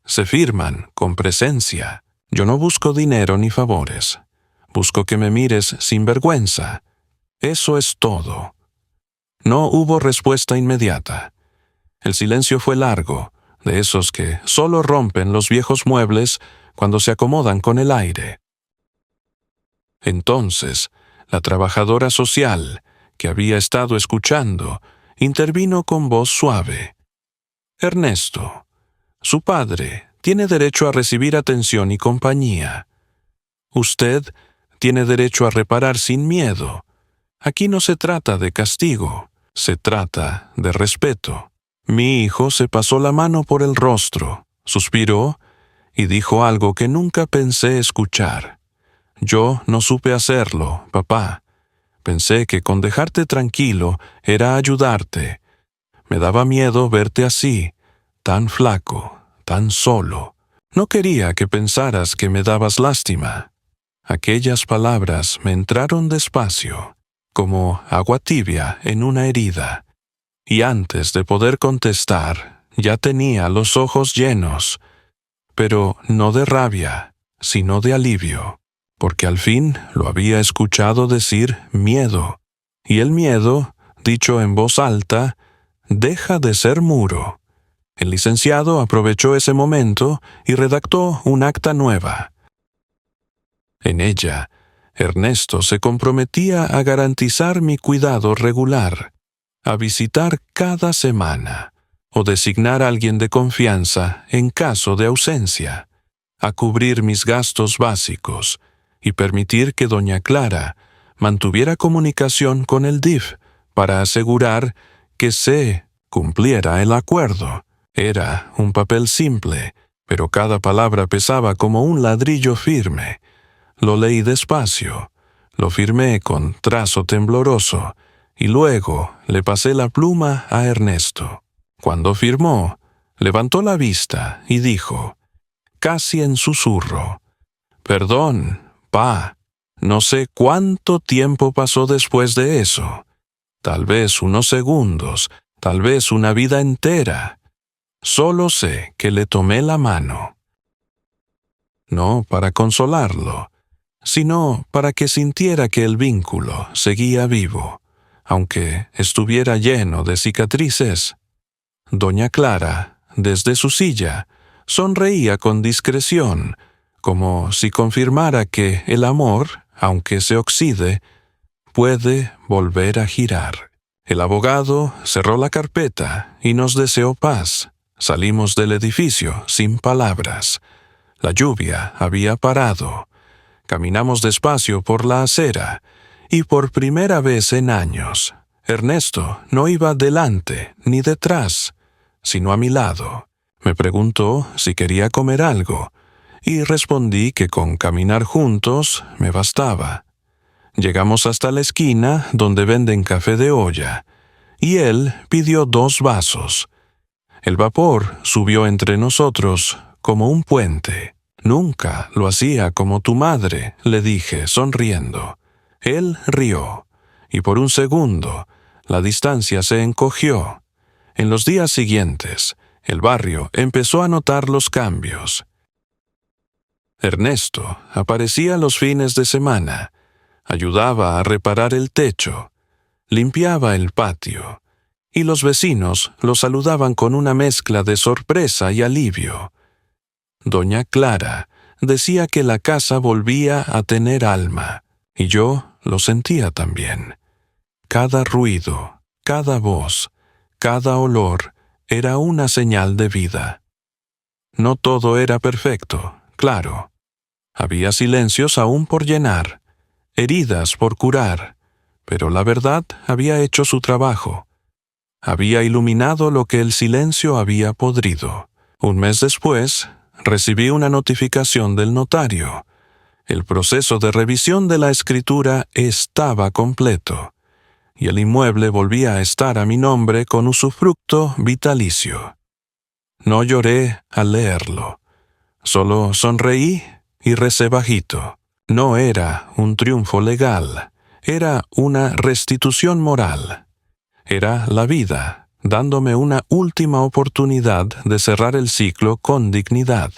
se firman con presencia. Yo no busco dinero ni favores. Busco que me mires sin vergüenza. Eso es todo». No hubo respuesta inmediata. El silencio fue largo, de esos que solo rompen los viejos muebles cuando se acomodan con el aire. Entonces, la trabajadora social, que había estado escuchando, intervino con voz suave. «Ernesto, su padre tiene derecho a recibir atención y compañía. Usted tiene derecho a reparar sin miedo. Aquí no se trata de castigo, se trata de respeto». Mi hijo se pasó la mano por el rostro, suspiró y dijo algo que nunca pensé escuchar. «Yo no supe hacerlo, papá. Pensé que con dejarte tranquilo era ayudarte. Me daba miedo verte así, tan flaco, tan solo. No quería que pensaras que me dabas lástima». Aquellas palabras me entraron despacio, como agua tibia en una herida. Y antes de poder contestar, ya tenía los ojos llenos, pero no de rabia, sino de alivio, porque al fin lo había escuchado decir miedo, y el miedo, dicho en voz alta, deja de ser muro. El licenciado aprovechó ese momento y redactó un acta nueva. En ella, Ernesto se comprometía a garantizar mi cuidado regular, a visitar cada semana, o designar a alguien de confianza en caso de ausencia, a cubrir mis gastos básicos y permitir que doña Clara mantuviera comunicación con el DIF para asegurar que se cumpliera el acuerdo. Era un papel simple, pero cada palabra pesaba como un ladrillo firme. Lo leí despacio, lo firmé con trazo tembloroso y luego le pasé la pluma a Ernesto. Cuando firmó, levantó la vista y dijo, casi en susurro, «Perdón, pa, no sé cuánto tiempo pasó después de eso. Tal vez unos segundos, tal vez una vida entera. Solo sé que le tomé la mano». No para consolarlo, sino para que sintiera que el vínculo seguía vivo, aunque estuviera lleno de cicatrices. Doña Clara, desde su silla, sonreía con discreción, como si confirmara que el amor, aunque se oxide, puede volver a girar. El abogado cerró la carpeta y nos deseó paz. Salimos del edificio sin palabras. La lluvia había parado. Caminamos despacio por la acera, y por primera vez en años, Ernesto no iba delante ni detrás, sino a mi lado. Me preguntó si quería comer algo, y respondí que con caminar juntos me bastaba. Llegamos hasta la esquina donde venden café de olla, y él pidió 2 vasos. El vapor subió entre nosotros como un puente. «Nunca lo hacía como tu madre», le dije, sonriendo. Él rió, y por un segundo la distancia se encogió. En los días siguientes, el barrio empezó a notar los cambios. Ernesto aparecía los fines de semana, ayudaba a reparar el techo, limpiaba el patio, y los vecinos lo saludaban con una mezcla de sorpresa y alivio. Doña Clara decía que la casa volvía a tener alma, y yo lo sentía también. Cada ruido, cada voz, cada olor era una señal de vida. No todo era perfecto, claro. Había silencios aún por llenar, heridas por curar, pero la verdad había hecho su trabajo. Había iluminado lo que el silencio había podrido. Un mes después, recibí una notificación del notario. El proceso de revisión de la escritura estaba completo, y el inmueble volvía a estar a mi nombre con usufructo vitalicio. No lloré al leerlo, solo sonreí y recé bajito. No era un triunfo legal, era una restitución moral. Era la vida, dándome una última oportunidad de cerrar el ciclo con dignidad.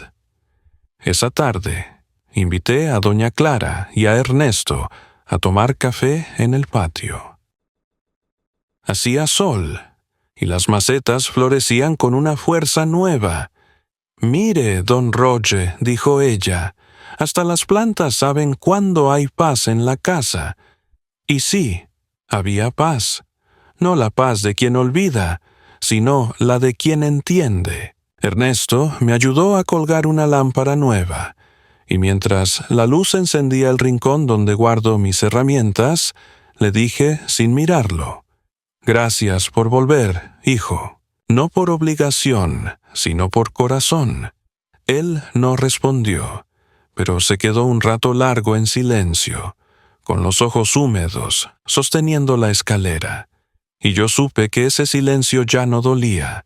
Esa tarde, invité a doña Clara y a Ernesto a tomar café en el patio. Hacía sol, y las macetas florecían con una fuerza nueva. «Mire, don Roger», dijo ella, «hasta las plantas saben cuándo hay paz en la casa». Y sí, había paz. No la paz de quien olvida, sino la de quien entiende. Ernesto me ayudó a colgar una lámpara nueva, y mientras la luz encendía el rincón donde guardo mis herramientas, le dije sin mirarlo, «Gracias por volver, hijo». No por obligación, sino por corazón. Él no respondió, pero se quedó un rato largo en silencio, con los ojos húmedos, sosteniendo la escalera. Y yo supe que ese silencio ya no dolía.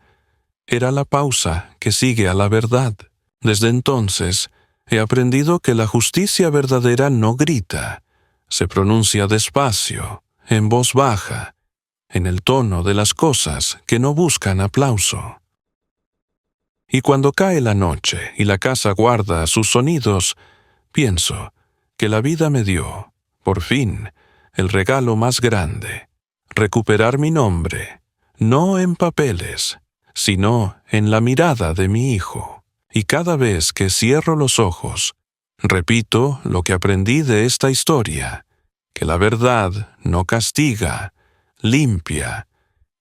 Era la pausa que sigue a la verdad. Desde entonces, he aprendido que la justicia verdadera no grita. Se pronuncia despacio, en voz baja, en el tono de las cosas que no buscan aplauso. Y cuando cae la noche y la casa guarda sus sonidos, pienso que la vida me dio, por fin, el regalo más grande: recuperar mi nombre, no en papeles, sino en la mirada de mi hijo. Y cada vez que cierro los ojos, Repito lo que aprendí de esta historia, que la verdad no castiga, limpia,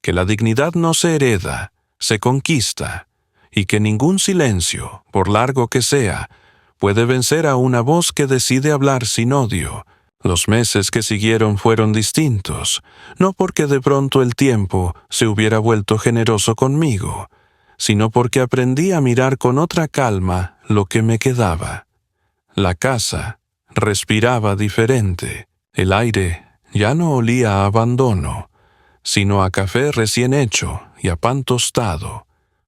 que la dignidad no se hereda, se conquista, y que ningún silencio, por largo que sea, puede vencer a una voz que decide hablar sin odio. Los meses que siguieron fueron distintos, no porque de pronto el tiempo se hubiera vuelto generoso conmigo, sino porque aprendí a mirar con otra calma lo que me quedaba. La casa respiraba diferente. El aire ya no olía a abandono, sino a café recién hecho y a pan tostado.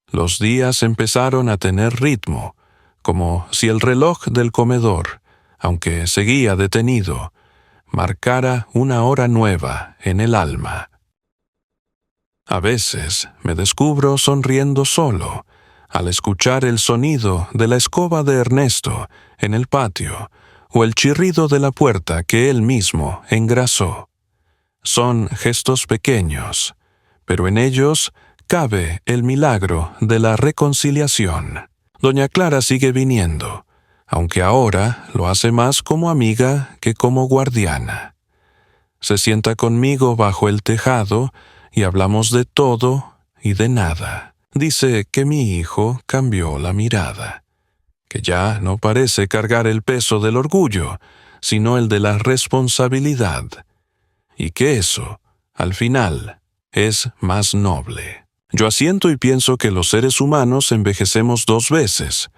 Los días empezaron a tener ritmo, como si el reloj del comedor, aunque seguía detenido, marcara una hora nueva en el alma. A veces me descubro sonriendo solo, al escuchar el sonido de la escoba de Ernesto en el patio o el chirrido de la puerta que él mismo engrasó. Son gestos pequeños, pero en ellos cabe el milagro de la reconciliación. Doña Clara sigue viniendo, aunque ahora lo hace más como amiga que como guardiana. Se sienta conmigo bajo el tejado y hablamos de todo y de nada. Dice que mi hijo cambió la mirada, que ya no parece cargar el peso del orgullo, sino el de la responsabilidad, y que eso, al final, es más noble. Yo asiento y pienso que los seres humanos envejecemos dos veces,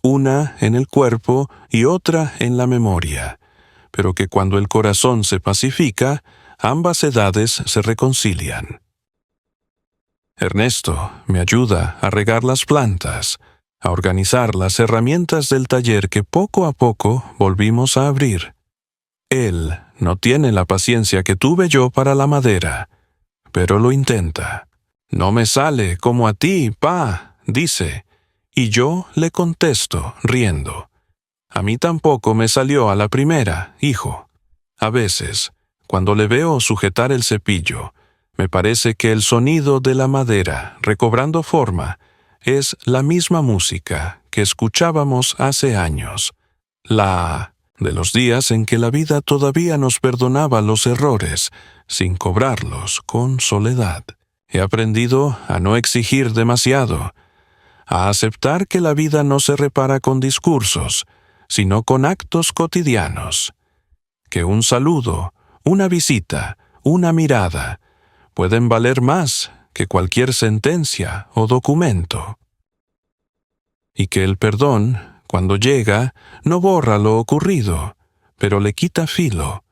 una en el cuerpo y otra en la memoria, pero que cuando el corazón se pacifica, ambas edades se reconcilian. Ernesto me ayuda a regar las plantas, a organizar las herramientas del taller que poco a poco volvimos a abrir. Él no tiene la paciencia que tuve yo para la madera, pero lo intenta. «No me sale como a ti, pa», dice, y yo le contesto, riendo. «A mí tampoco me salió a la primera, hijo». A veces, cuando le veo sujetar el cepillo, me parece que el sonido de la madera, recobrando forma, es la misma música que escuchábamos hace años, la de los días en que la vida todavía nos perdonaba los errores, sin cobrarlos, con soledad. He aprendido a no exigir demasiado, a aceptar que la vida no se repara con discursos, sino con actos cotidianos, que un saludo, una visita, una mirada, pueden valer más que cualquier sentencia o documento. Y que el perdón, cuando llega, no borra lo ocurrido, pero le quita filo.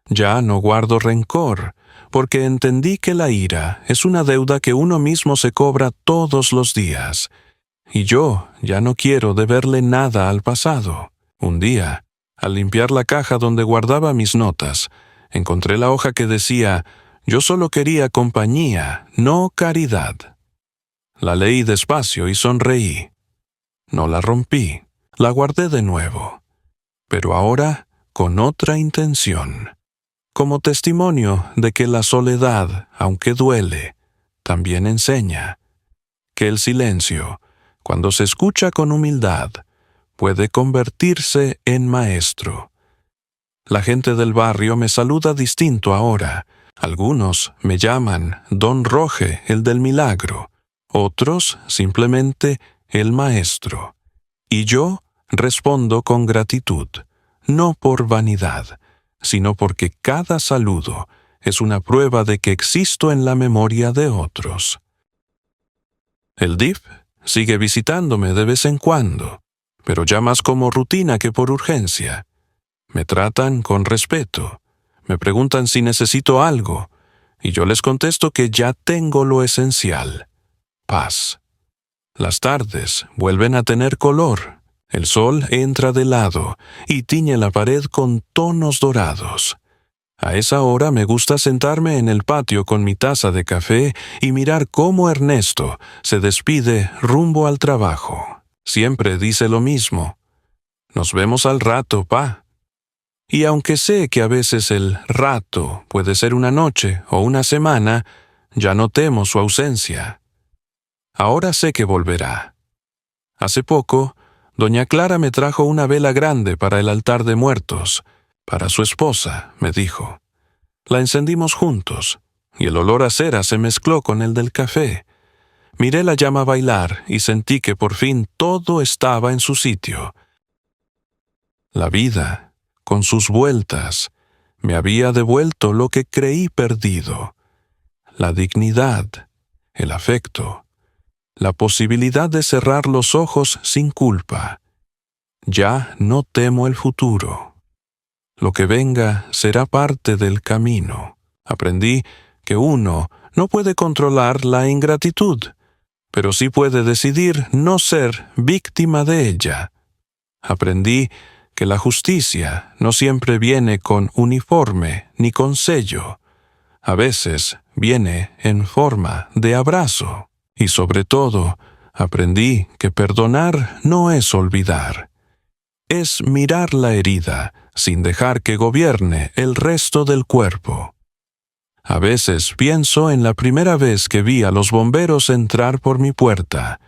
Ya no guardo rencor, porque entendí que la ira es una deuda que uno mismo se cobra todos los días. Y yo ya no quiero deberle nada al pasado. Un día, al limpiar la caja donde guardaba mis notas, encontré la hoja que decía: «Yo solo quería compañía, no caridad». La leí despacio y sonreí. No la rompí, la guardé de nuevo, pero ahora con otra intención, como testimonio de que la soledad, aunque duele, también enseña, que el silencio, cuando se escucha con humildad, puede convertirse en maestro. La gente del barrio me saluda distinto ahora. Algunos me llaman Don Roge, el del milagro, otros simplemente el maestro. Y yo respondo con gratitud, no por vanidad, sino porque cada saludo es una prueba de que existo en la memoria de otros. El DIF sigue visitándome de vez en cuando, pero ya más como rutina que por urgencia. Me tratan con respeto, me preguntan si necesito algo, y yo les contesto que ya tengo lo esencial: paz. Las tardes vuelven a tener color. El sol entra de lado y tiñe la pared con tonos dorados. A esa hora me gusta sentarme en el patio con mi taza de café y mirar cómo Ernesto se despide rumbo al trabajo. Siempre dice lo mismo: «Nos vemos al rato, pa». Y aunque sé que a veces el rato puede ser una noche o una semana, ya no temo su ausencia. Ahora sé que volverá. Hace poco, Doña Clara me trajo una vela grande para el altar de muertos. Para su esposa, me dijo. La encendimos juntos, y el olor a cera se mezcló con el del café. Miré la llama bailar y sentí que por fin todo estaba en su sitio. La vida, con sus vueltas, me había devuelto lo que creí perdido: la dignidad, el afecto, la posibilidad de cerrar los ojos sin culpa. Ya no temo el futuro. Lo que venga será parte del camino. Aprendí que uno no puede controlar la ingratitud, pero sí puede decidir no ser víctima de ella. Aprendí que la justicia no siempre viene con uniforme ni con sello. A veces viene en forma de abrazo. Y sobre todo, aprendí que perdonar no es olvidar. Es mirar la herida sin dejar que gobierne el resto del cuerpo. A veces pienso en la primera vez que vi a los bomberos entrar por mi puerta,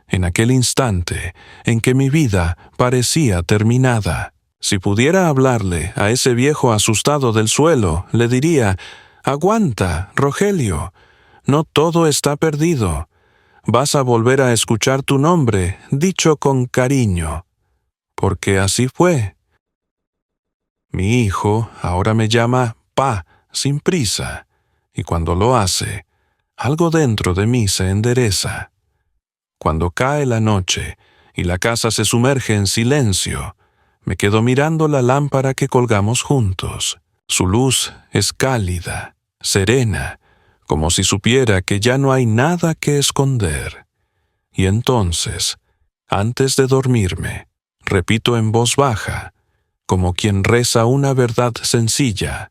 en aquel instante en que mi vida parecía terminada. Si pudiera hablarle a ese viejo asustado del suelo, le diría: «Aguanta, Rogelio, no todo está perdido. Vas a volver a escuchar tu nombre dicho con cariño». Porque así fue. Mi hijo ahora me llama Pa, sin prisa, y cuando lo hace, algo dentro de mí se endereza. Cuando cae la noche y la casa se sumerge en silencio, me quedo mirando la lámpara que colgamos juntos. Su luz es cálida, serena, como si supiera que ya no hay nada que esconder. Y entonces, antes de dormirme, repito en voz baja, como quien reza una verdad sencilla: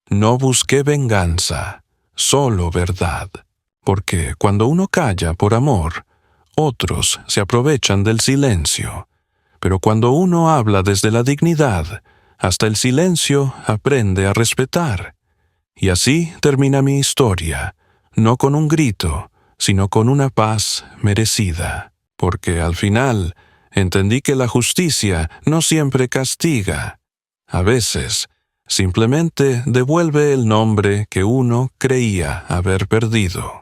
no busqué venganza, solo verdad. Porque cuando uno calla por amor, otros se aprovechan del silencio. Pero cuando uno habla desde la dignidad, hasta el silencio aprende a respetar. Y así termina mi historia, no con un grito, sino con una paz merecida. Porque al final entendí que la justicia no siempre castiga. A veces, simplemente devuelve el nombre que uno creía haber perdido.